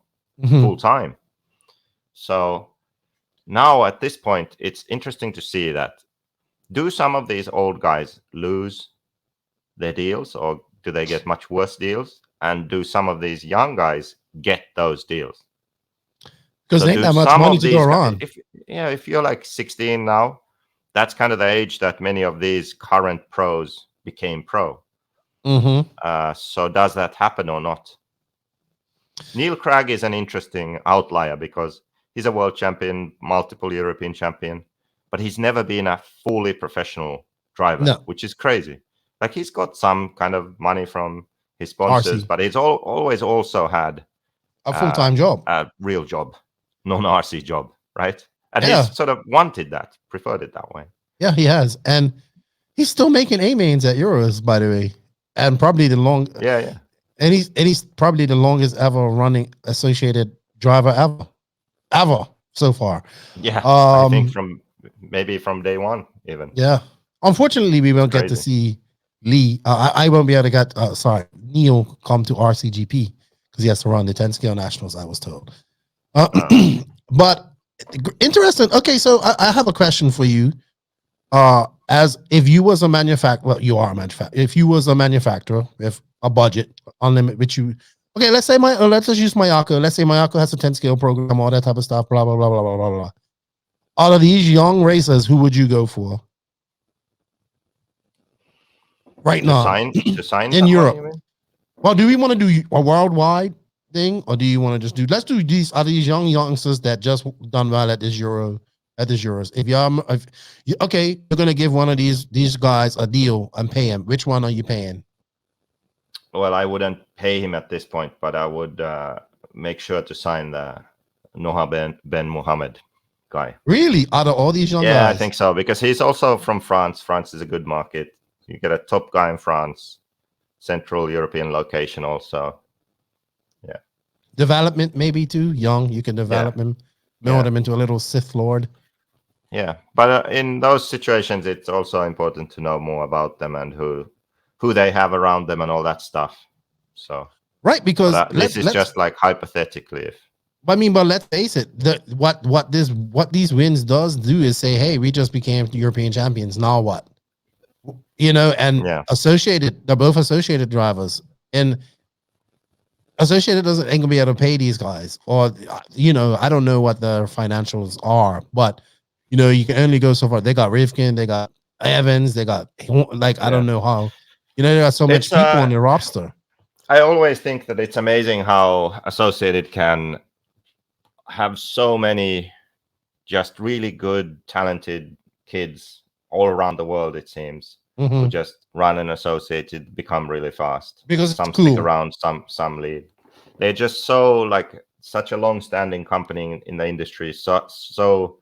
full time. So now at this point, it's interesting to see that. Do some of these old guys lose their deals, or do they get much worse deals? And do some of these young guys get those deals? Because they ain't that much money to go around. If you're like 16 now, that's kind of the age that many of these current pros became pro. So does that happen or not? Neil Craig is an interesting outlier because he's a world champion, multiple European champion, but he's never been a fully professional driver, which is crazy. Like he's got some kind of money from his sponsors, but he's always also had a full-time job, a real job, non-RC job, right? And he's sort of wanted that, preferred it that way. Yeah, he has. And he's still making A-mains at Euros, by the way. And probably And he's probably the longest ever running associated driver ever so far. Yeah, I think maybe from day one even. Yeah. Unfortunately, we won't get to see Lee. I won't be able to get Neil come to RCGP because he has to run the 10 scale nationals, I was told. But interesting. Okay, so I have a question for you. As if you was a manufacturer, well, you are a manufacturer. If you was a manufacturer with a budget unlimited, which you let's say let's just use Mayako. Let's say Mayako has a 10 scale program, all that type of stuff, blah blah blah blah blah blah blah. Out of these young racers, who would you go for right now to sign in Europe? Well, do we want to do a worldwide thing, or do you want to just let's do these young youngsters that just done well at this Euros? If you're gonna give one of these guys a deal and pay him, which one are you paying? Well, I wouldn't pay him at this point, but I would make sure to sign the Noha Ben Mohammed guy. Really? Out of all these young guys? Yeah, I think so, because he's also from France. France is a good market. You get a top guy in France, Central European location also. Yeah. Development maybe too young. You can develop him, build him into a little Sith Lord. Yeah, but in those situations, it's also important to know more about them and who they have around them and all that stuff. So right, because this is just like hypothetically. But let's face it. What these wins do is say, hey, we just became European champions. Now what? And Associated, they're both Associated drivers, and Associated ain't gonna be able to pay these guys, or I don't know what their financials are, but you can only go so far. They got Rivkin, they got Evans, they got I don't know how. There are so much people on the roster. I always think that it's amazing how Associated can have so many just really good, talented kids all around the world, it seems, who just run an Associated, become really fast. Because some stick around, some lead. They're just so such a long-standing company in the industry, so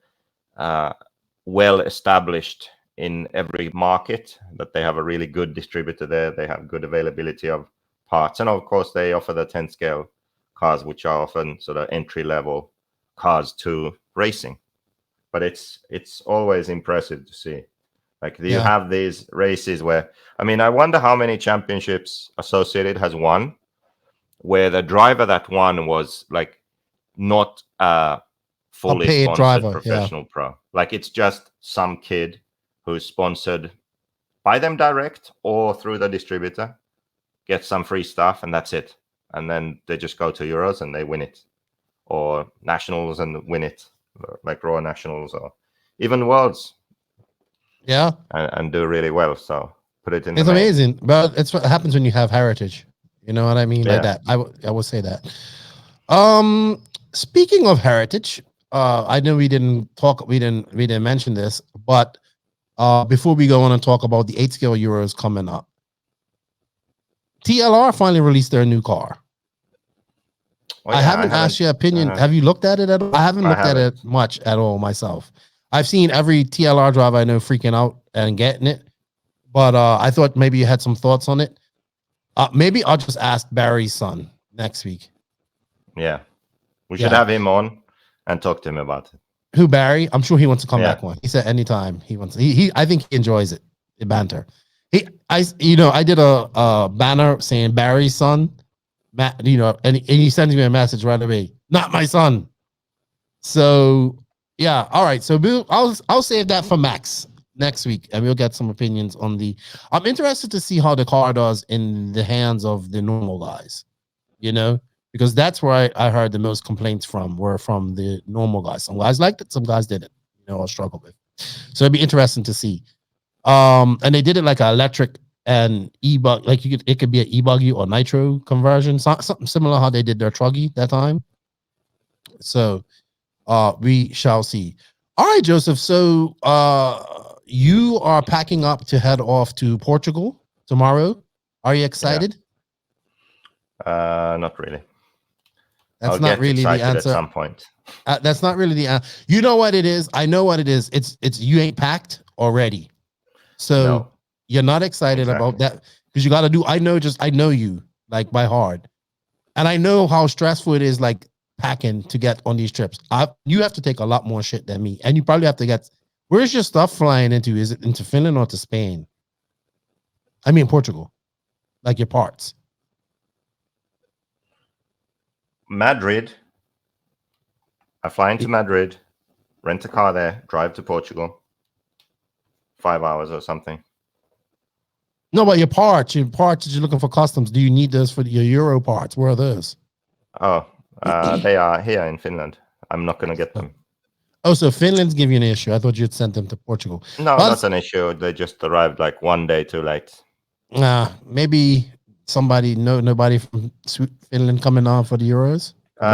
well established in every market that they have a really good distributor there. They have good availability of parts, and of course they offer the 10 scale cars, which are often sort of entry level cars to racing. But it's always impressive to see. Like, do you have these races where, I mean, I wonder how many championships Associated has won, where the driver that won was like not a fully paid sponsored driver, professional pro. Like, it's just some kid who's sponsored by them direct or through the distributor, gets some free stuff, and that's it. And then they just go to Euros and they win it, or nationals and win it, like Raw nationals, or even Worlds. Yeah, and do really well. So put it in. It's amazing, but it's what happens when you have heritage. You know what I mean? Like that. I will say that. Speaking of heritage, I know we didn't mention this, but before we go on and talk about the 8-scale Euros coming up, TLR finally released their new car. I haven't asked your opinion. Have you looked at it at all? I haven't looked at it much at all myself. I've seen every TLR driver I know freaking out and getting it, but I thought maybe you had some thoughts on it. Maybe I'll just ask Barry's son next week. Yeah, we should have him on and talk to him about it. Who, Barry? I'm sure he wants to come back on. He said anytime he wants. I think he enjoys it. The banter. I did a banner saying Barry's son, Matt. And he sends me a message right away. Not my son. So. Yeah, all right. So I'll save that for Max next week, and we'll get some opinions on the. I'm interested to see how the car does in the hands of the normal guys, because that's where I heard the most complaints were from the normal guys. Some guys liked it, some guys didn't. Or struggle with. So it'd be interesting to see. And they did it like an electric and e-bug, like it could be an e-buggy or nitro conversion, something similar how they did their truggy that time. So. We shall see. All right, Joseph. So you are packing up to head off to Portugal tomorrow. Are you excited? Not really. That's not really the answer. At some point. That's not really the answer. You know what it is? I know what it is. It's you ain't packed already. So you're not excited about that because you got to do. I know you like by heart, and I know how stressful it is. Like. Packing to get on these trips. You have to take a lot more shit than me, and you probably have to get. Where's your stuff flying into? Is it into Finland or to Spain? I mean Portugal, like your parts. Madrid. I fly into Madrid, rent a car there, drive to Portugal. 5 hours or something. No, but your parts that you're looking for customs. Do you need those for your Euro parts? Where are those? Oh. They are here in Finland. I'm not going to get them. Oh, so Finland's giving you an issue. I thought you'd sent them to Portugal. No, that's an issue. They just arrived like one day too late. Maybe nobody from Finland coming on for the Euros?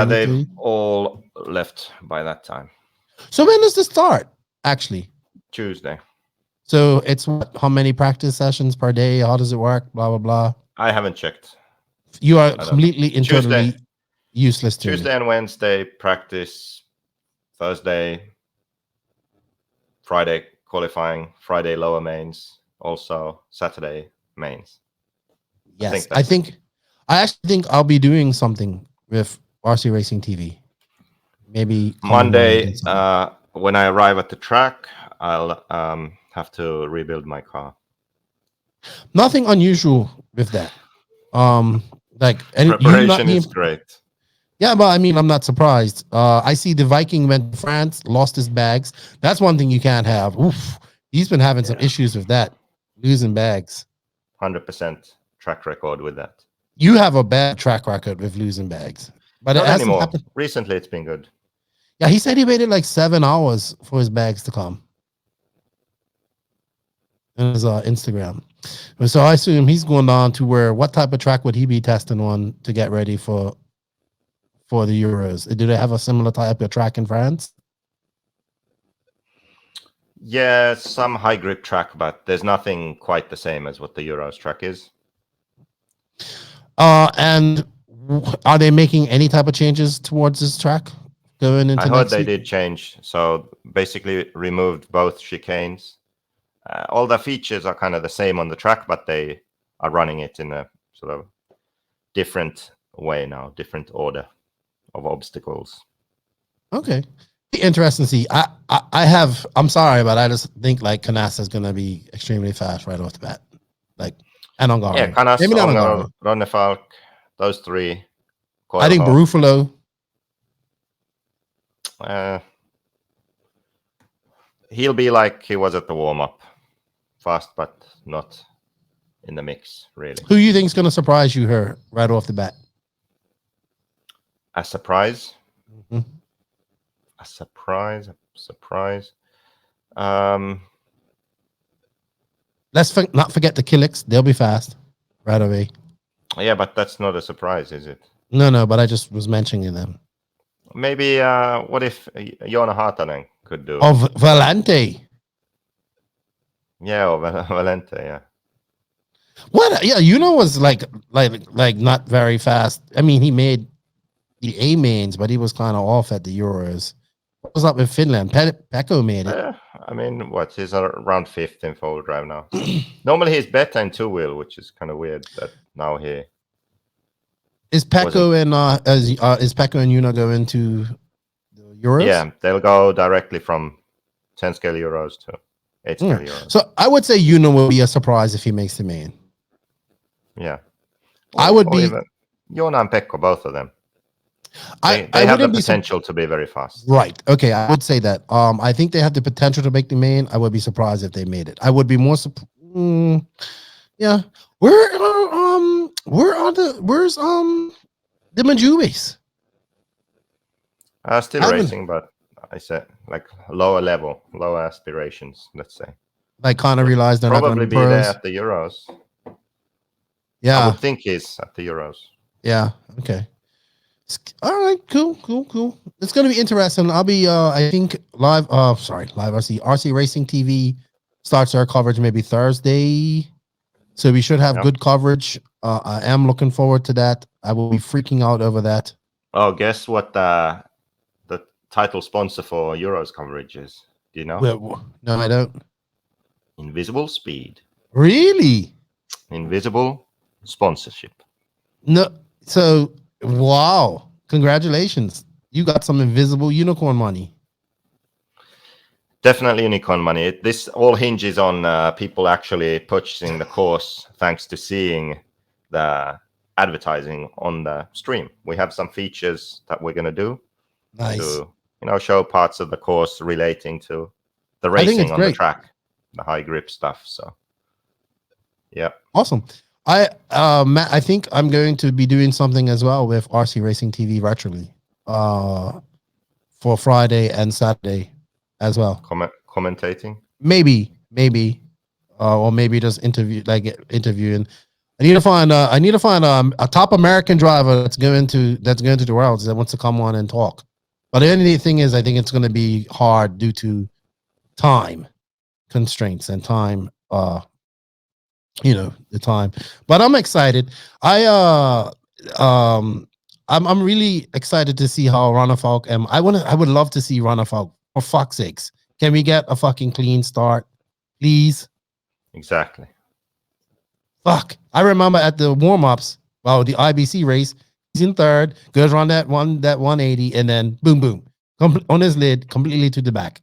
They've all left by that time. So when does this start, actually? Tuesday. So it's how many practice sessions per day? How does it work? Blah, blah, blah. I haven't checked. You are completely internally useless to Tuesday and Wednesday practice, Thursday, Friday qualifying, Friday lower mains, also Saturday mains. Yes, I actually think I'll be doing something with RC Racing TV. Maybe Monday, when I arrive at the track, I'll have to rebuild my car. Nothing unusual with that. Preparation is great. Yeah, but I mean, I'm not surprised. I see the Viking went to France, lost his bags. That's one thing you can't have. Oof, he's been having some issues with that, losing bags. 100% track record with that. You have a bad track record with losing bags, but not it hasn't anymore. happened. Recently, it's been good. Yeah, he said he waited like 7 hours for his bags to come. On his Instagram. So I assume he's going on to what type of track would he be testing on to get ready for the Euros? Do they have a similar type of track in France? Yeah, some high grip track, but there's nothing quite the same as what the Euros track is. And are they making any type of changes towards this track going into? I heard they did change. So basically removed both chicanes. All the features are kind of the same on the track, but they are running it in a sort of different way now, different order of obstacles. Okay. Interesting to see. I'm sorry, but I just think like Canassa is gonna be extremely fast right off the bat. Like, and Ongaro. Yeah, Canas, Maybe not Ongaro, Ongaro. Ronnefalk, those three. I think Barufalo. He'll be like he was at the warm-up. Fast, but not in the mix, really. Who you think is gonna surprise you here right off the bat? A surprise? Mm-hmm. A surprise. Let's not forget the Killix. They'll be fast right away. Yeah, but that's not a surprise, is it? No, but I just was mentioning them. Maybe what if Joona Haatanen could do? Oh, Valente. Yeah, or Valente, yeah. What? Yeah, was like not very fast. I mean, he made the A mains, but he was kind of off at the Euros. What was up with Finland? Pekko made it. I mean, what? He's around 5th in four-wheel drive now. Normally he's better in two-wheel, which is kind of weird that now he... Is Pekko and Yuna going to the Euros? Yeah, they'll go directly from 10 scale Euros to 8 scale Euros. So I would say Yuna will be a surprise if he makes the main. Yeah. I would be... Joona and Pekko, both of them. They I have the potential to be very fast. Right. Okay, I would say that. I think they have the potential to make the main. I would be surprised if they made it. I would be more yeah. Where's the Majuis? Still racing, but I said like lower aspirations, let's say. I kind of realized they're probably not be there at the Euros. Yeah. I would think he's at the Euros. Yeah. Okay. All right, cool. It's gonna be interesting. I'll be I think live RC Racing TV starts our coverage maybe Thursday. So we should have good coverage. I am looking forward to that. I will be freaking out over that. Oh, guess what the title sponsor for Euros coverage is? Do you know? No, I don't. Invisible Speed. Really? Invisible sponsorship. No, so wow. Congratulations. You got some invisible unicorn money. Definitely unicorn money. This all hinges on people actually purchasing the course thanks to seeing the advertising on the stream. We have some features that we're going to do to show parts of the course relating to the racing on the track, the high grip stuff. So yeah, awesome. Matt, I think I'm going to be doing something as well with RC Racing TV virtually for Friday and Saturday as well. Commentating? Maybe, or maybe just interviewing. I need to find a top American driver that's going to the Worlds that wants to come on and talk. But the only thing is, I think it's going to be hard due to time constraints and time. The time, but I'm excited. I'm really excited to see how Ronnefalk and I would love to see Ronnefalk. For fuck's sakes, can we get a fucking clean start, please? Exactly. Fuck. I remember at the warm-ups, the IBC race, he's in third, goes around that 180, and then boom, on his lid, completely to the back.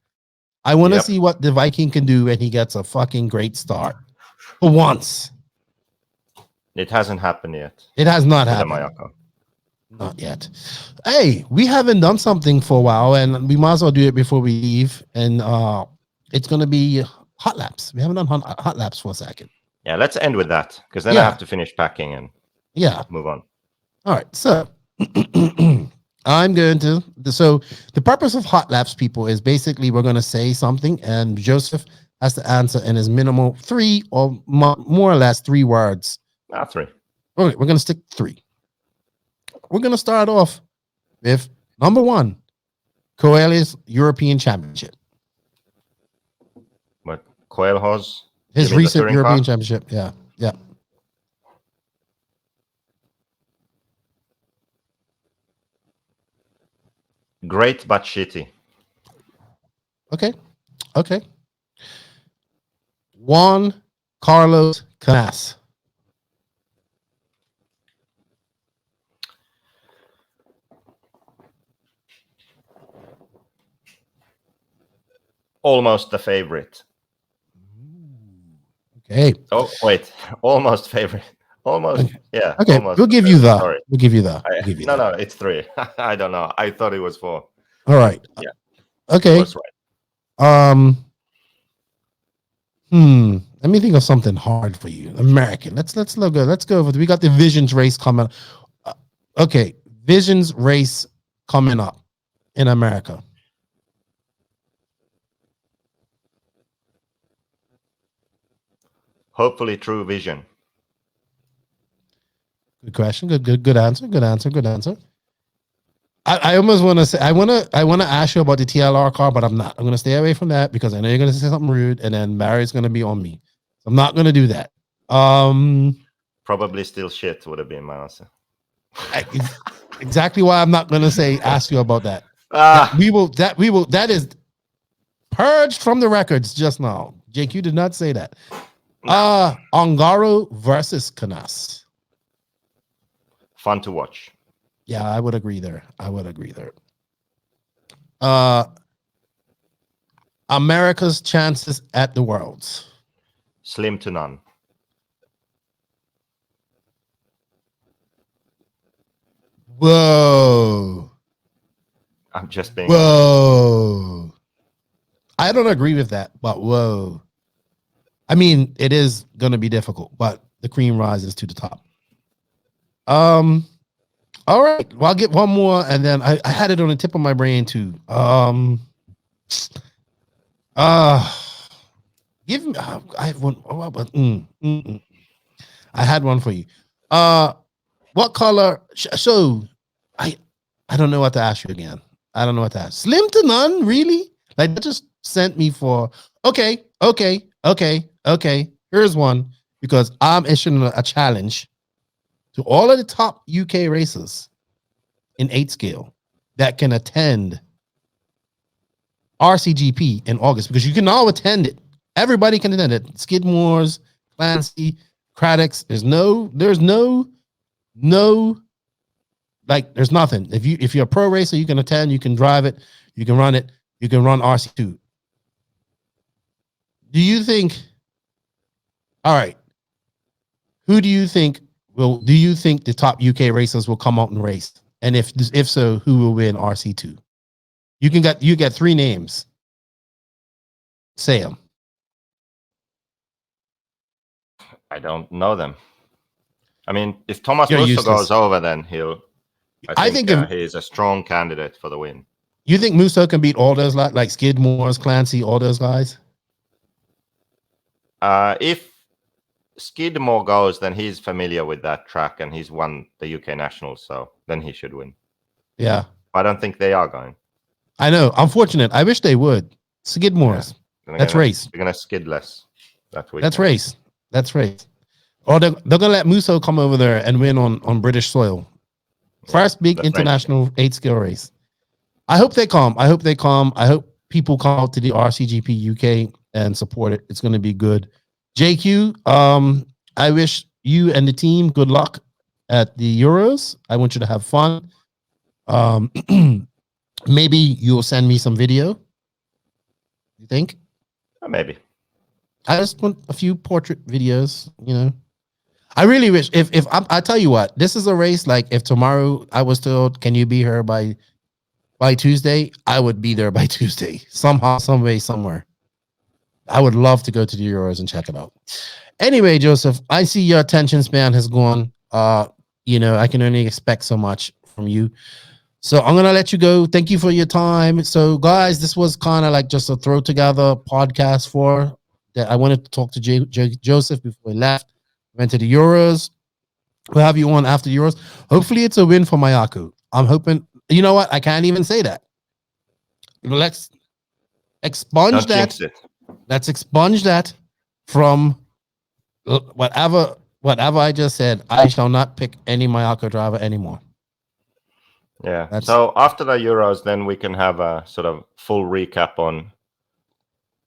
I want to see what the Viking can do, and he gets a fucking great start. For once. It hasn't happened yet. It has not happened. Not yet. Hey, we haven't done something for a while, and we might as well do it before we leave. And it's going to be hot laps. We haven't done hot laps for a second. Yeah, let's end with that, because then I have to finish packing and move on. All right, so I'm going to... So the purpose of hot laps, people, is basically we're going to say something, and Joseph has to answer in his minimal 3 or more or less 3 words. 3. Okay, we're going to stick 3. We're going to start off with number 1, Coelho's European Championship. What? Coelho's? His recent European Championship, yeah. Great, but shitty. Okay. Juan Carlos Canas. almost the favorite. Okay. Oh wait, almost favorite. Almost. Okay. Yeah. Okay. Almost We'll give you the. Sorry. We'll give you the. We'll give you No, that. no, it's 3. I don't know. I thought it was 4. All right. Yeah. Okay. Was right. Let me think of something hard for you. American. Let's look good. Let's go over. We got the Visions race coming. Okay, Visions race coming up in America. Hopefully, True Vision. Good question. Good answer. Good answer. I almost want to say I want to ask you about the TLR car, but I'm not. I'm going to stay away from that because I know you're going to say something rude, and then Barry's going to be on me. So I'm not going to do that. Probably still shit would have been my answer. Exactly why I'm not going to ask you about that. That is purged from the records just now. JQ did not say that. No. Ongaro versus Canas. Fun to watch. Yeah, I would agree there. America's chances at the Worlds. Slim to none. Whoa. I'm just being. Whoa. I don't agree with that, but whoa. I mean, it is going to be difficult, but the cream rises to the top. All right. Well, I'll get one more, and then I had it on the tip of my brain too. Give me. I have one. I had one for you. What color? So, I don't know what to ask you again. I don't know what to ask. Slim to none, really? Like that just sent me for. Okay. Here's one because I'm issuing a challenge to all of the top UK racers in 8 scale that can attend RCGP in August because you can all attend it. Everybody can attend it. Skidmore's, Clancy, Craddock's. There's no, like there's nothing. If you're a pro racer, you can attend, you can drive it, you can run it, you can run RC2. Do you think? All right. Who do you think the top UK racers will come out and race? And if so, who will win RC2? You get 3 names. Say them. I don't know them. I mean, if Thomas You're Musso useless. goes over, then he'll. I think he's a strong candidate for the win. You think Musso can beat all those like Skidmore's, Clancy, all those guys? If Skidmore goes, then he's familiar with that track and he's won the UK Nationals, so then he should win. Yeah. I don't think they are going. I know. Unfortunate. I wish they would. Skidmore's. Yeah. That's race. They're going to skid less that week. That's race. Or they're going to let Musso come over there and win on British soil. First big international 8 scale race. I hope they come. I hope people come out to the RCGP UK and support it. It's going to be good. JQ, I wish you and the team good luck at the Euros. I want you to have fun. Maybe you'll send me some video. You think? Maybe. I just want a few portrait videos, you know. I really wish if I tell you what, this is a race like if tomorrow I was told, can you be here by Tuesday? I would be there by Tuesday. Somehow, some way, somewhere. I would love to go to the Euros and check it out. Anyway, Joseph, I see your attention span has gone. You know, I can only expect so much from you. So I'm going to let you go. Thank you for your time. So, guys, this was kind of like just a throw together podcast for that. I wanted to talk to Joseph before he left. Went to the Euros. We'll have you on after the Euros. Hopefully, it's a win for Mayako. I'm hoping. You know what? I can't even say that. Let's expunge that. Let's expunge that from whatever I just said. I shall not pick any Mayako driver anymore. Yeah. So after the Euros, then we can have a sort of full recap on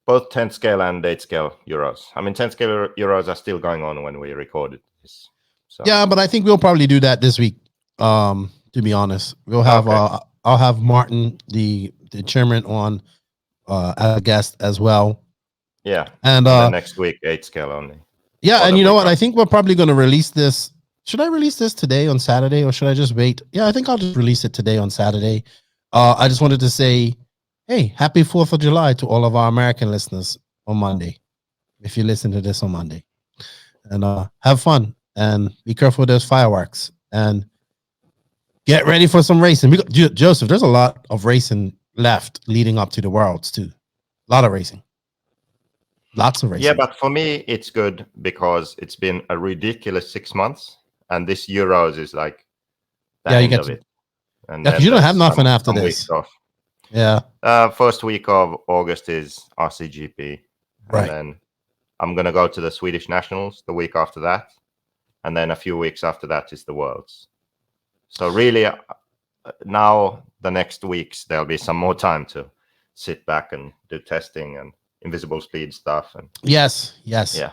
both 10 scale and 8 scale Euros. I mean, 10 scale Euros are still going on when we recorded this. So. Yeah, but I think we'll probably do that this week. To be honest, we'll have I'll have Martin, the chairman, on as a guest as well. Yeah. And then next week, 8 scale only. Yeah, Or and the you know week what? I after. think we're probably going to release this. Should I release this today on Saturday, or should I just wait? Yeah, I think I'll just release it today on Saturday. I just wanted to say, hey, happy 4th of July to all of our American listeners on Monday, if you listen to this on Monday. And have fun, and be careful with those fireworks, and get ready for some racing. Joseph, there's a lot of racing left leading up to the Worlds, too. A lot of racing. Lots of racing. Yeah, but for me, it's good because it's been a ridiculous 6 months, and this Euros is like the end of it. And you don't have nothing after this. Weeks off. Yeah. First week of August is RCGP. Right. And then I'm going to go to the Swedish Nationals the week after that. And then a few weeks after that is the Worlds. So really, now the next weeks, there'll be some more time to sit back and do testing and invisible speed stuff. And yes. Yeah.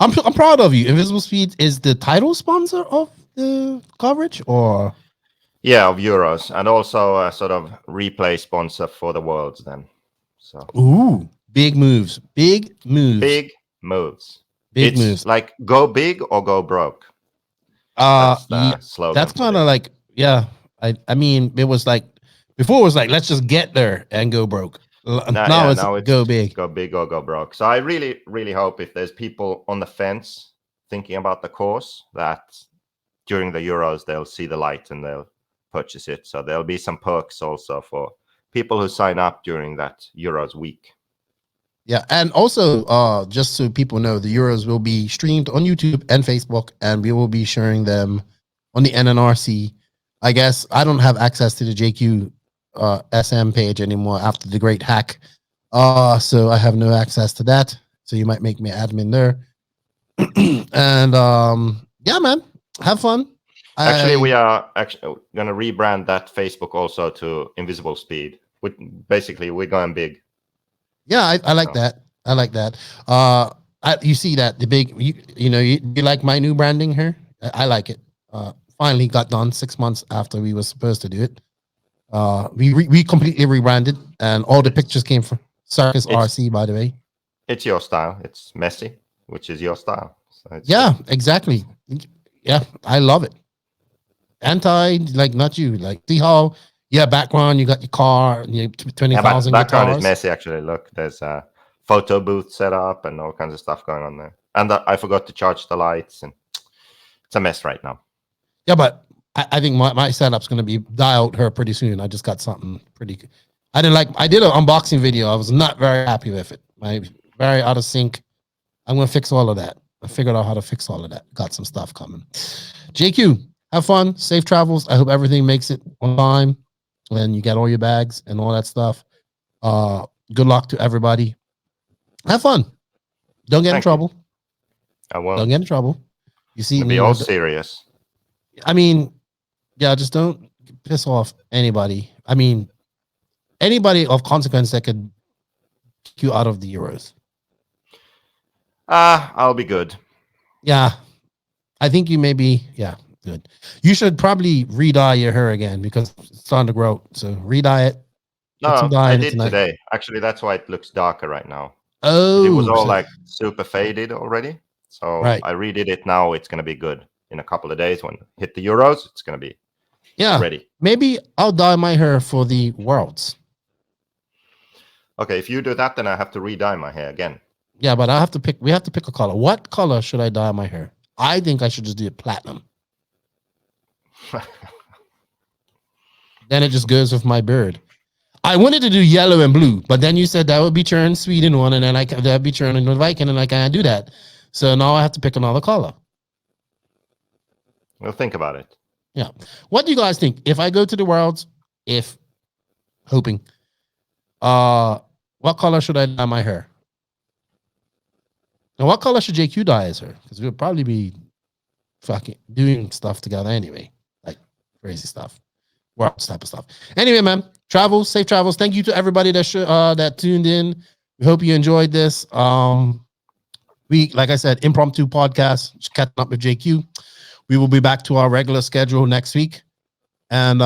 I'm proud of you. Invisible Speed is the title sponsor of the coverage, or? Yeah, of Euros, and also a sort of replay sponsor for the Worlds then. So ooh, big moves. Big moves. It's like go big or go broke. That's slogan. That's kind of like, yeah. I mean, it was like before it was like, let's just get there and go broke. Now it's go big. Go big or go broke. So I really, really hope if there's people on the fence thinking about the course, that during the Euros they'll see the light and they'll purchase it. So there'll be some perks also for people who sign up during that Euros week. Yeah, and also just so people know, the Euros will be streamed on YouTube and Facebook, and we will be sharing them on the NNRC. I guess I don't have access to the JQ SM page anymore after the great hack, so I have no access to that. So you might make me admin there. And yeah, man, have fun. Actually, we are actually going to rebrand that Facebook also to Invisible Speed. Basically, we're going big. Yeah, I like that. I like that. You see that the big, you know, you like my new branding here? I like it. Finally got done 6 months after we were supposed to do it. We completely rebranded, and all the pictures came from Circus RC, by the way. It's your style. It's messy, which is your style. So yeah, exactly. Yeah, I love it. Like not you. Like see how background, you got your car, and your 20,000 background guitars. is messy actually. Look, there's a photo booth set up and all kinds of stuff going on there. And I forgot to charge the lights, and it's a mess right now. Yeah, but I think my setup's going to be dialed here pretty soon. I just got something pretty good. I did an unboxing video. I was not very happy with it. Very out of sync. I'm going to fix all of that. I figured out how to fix all of that. Got some stuff coming. JQ, have fun. Safe travels. I hope everything makes it on time when you get all your bags and all that stuff. Good luck to everybody. Have fun. Don't get in trouble. I won't. Don't get in trouble. You see, be all serious. I mean, yeah, just don't piss off anybody. I mean, anybody of consequence that could kick you out of the Euros. I'll be good. Yeah. I think you may be, good. You should probably re-dye your hair again because it's starting to grow. So re-dye it. No, I did today. Actually, that's why it looks darker right now. Oh. It was all like super faded already. So I redid it now. It's going to be good. In a couple of days when hit the Euros, it's going to be ready. Maybe I'll dye my hair for the Worlds. Okay, if you do that, then I have to re-dye my hair again. Yeah, but we have to pick a color. What color should I dye my hair? I think I should just do it platinum. Then it just goes with my beard. I wanted to do yellow and blue, but then you said that would be turning Sweden one, and then that'd be turning the Viking, and I can't do that. So now I have to pick another color. We'll think about it. Yeah. What do you guys think? If I go to the Worlds, hoping, what color should I dye my hair? And what color should JQ dye his hair? Because we'll probably be fucking doing stuff together anyway. Like crazy stuff. Worlds type of stuff. Anyway, man, safe travels. Thank you to everybody that tuned in. We hope you enjoyed this. Like I said, impromptu podcast, just catching up with JQ. We will be back to our regular schedule next week. And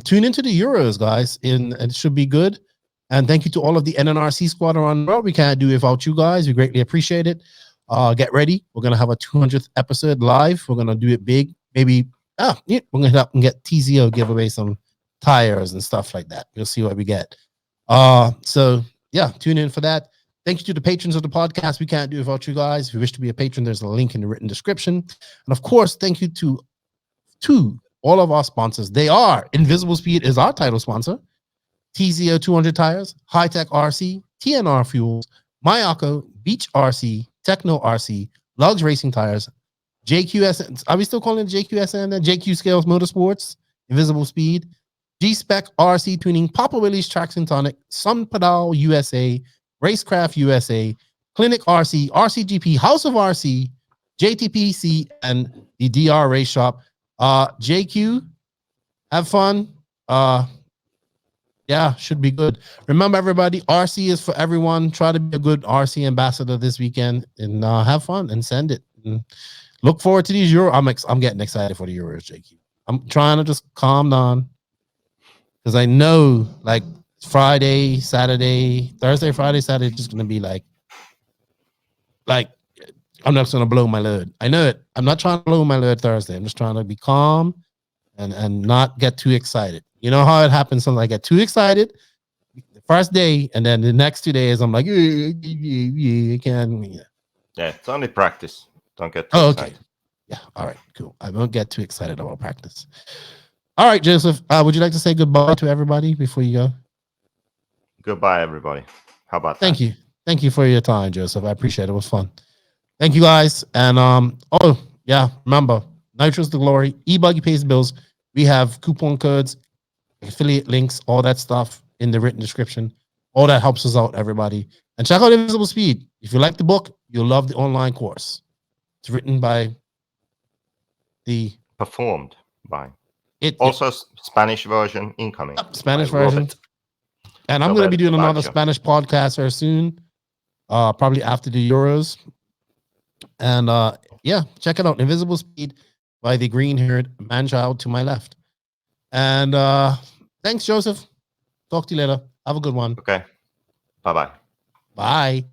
tune into the Euros, guys. And it should be good. And thank you to all of the NNRC squad around the world. We can't do it without you guys. We greatly appreciate it. Get ready. We're going to have a 200th episode live. We're going to do it big. Maybe, we're going to hit up and get TZO, give away some tires and stuff like that. We'll see what we get. So, yeah, tune in for that. Thank you to the patrons of the podcast. We can't do it without you guys. If you wish to be a patron, there's a link in the written description. And, of course, thank you to all of our sponsors. They are Invisible Speed is our title sponsor. TZO 200 Tires, High Tech RC, TNR Fuels, Mayako, Beach RC, Techno RC, Lugs Racing Tires, JQSN. Are we still calling it JQSN? JQ Scales Motorsports, Invisible Speed, G-Spec RC Tuning, Papa Willie's Tracks and Tonic, Sun Pedal USA, Racecraft USA, Clinic RC, RCGP, House of RC, JTPC, and the DR Race Shop. JQ, have fun. Yeah, should be good. Remember, everybody, RC is for everyone. Try to be a good RC ambassador this weekend and have fun and send it. And look forward to these Euros. I'm getting excited for the Euros, JQ. I'm trying to just calm down because I know like Friday, Saturday, Thursday, Friday, Saturday, just going to be like I'm not going to blow my load. I know it. I'm not trying to blow my load Thursday. I'm just trying to be calm and not get too excited. You know how it happens? Sometimes I get too excited the first day, and then the next 2 days, I'm like, you can. Yeah, it's only practice. Don't get too excited. Okay. Yeah. All right. Cool. I won't get too excited about practice. All right, Joseph. Would you like to say goodbye to everybody before you go? Goodbye, everybody. How about that? Thank you. Thank you for your time, Joseph. I appreciate it. It was fun. Thank you, guys. And remember, Nitro's the glory. eBuggy pays the bills. We have coupon codes, affiliate links, all that stuff in the written description. All that helps us out, everybody. And check out Invisible Speed. If you like the book, you'll love the online course. It's written by performed by also Spanish version incoming. Spanish version. And I'm going to be doing another Spanish podcast very soon, probably after the Euros. And check it out. Invisible Speed by the green-haired man-child to my left. And thanks, Joseph. Talk to you later. Have a good one. Okay. Bye-bye. Bye.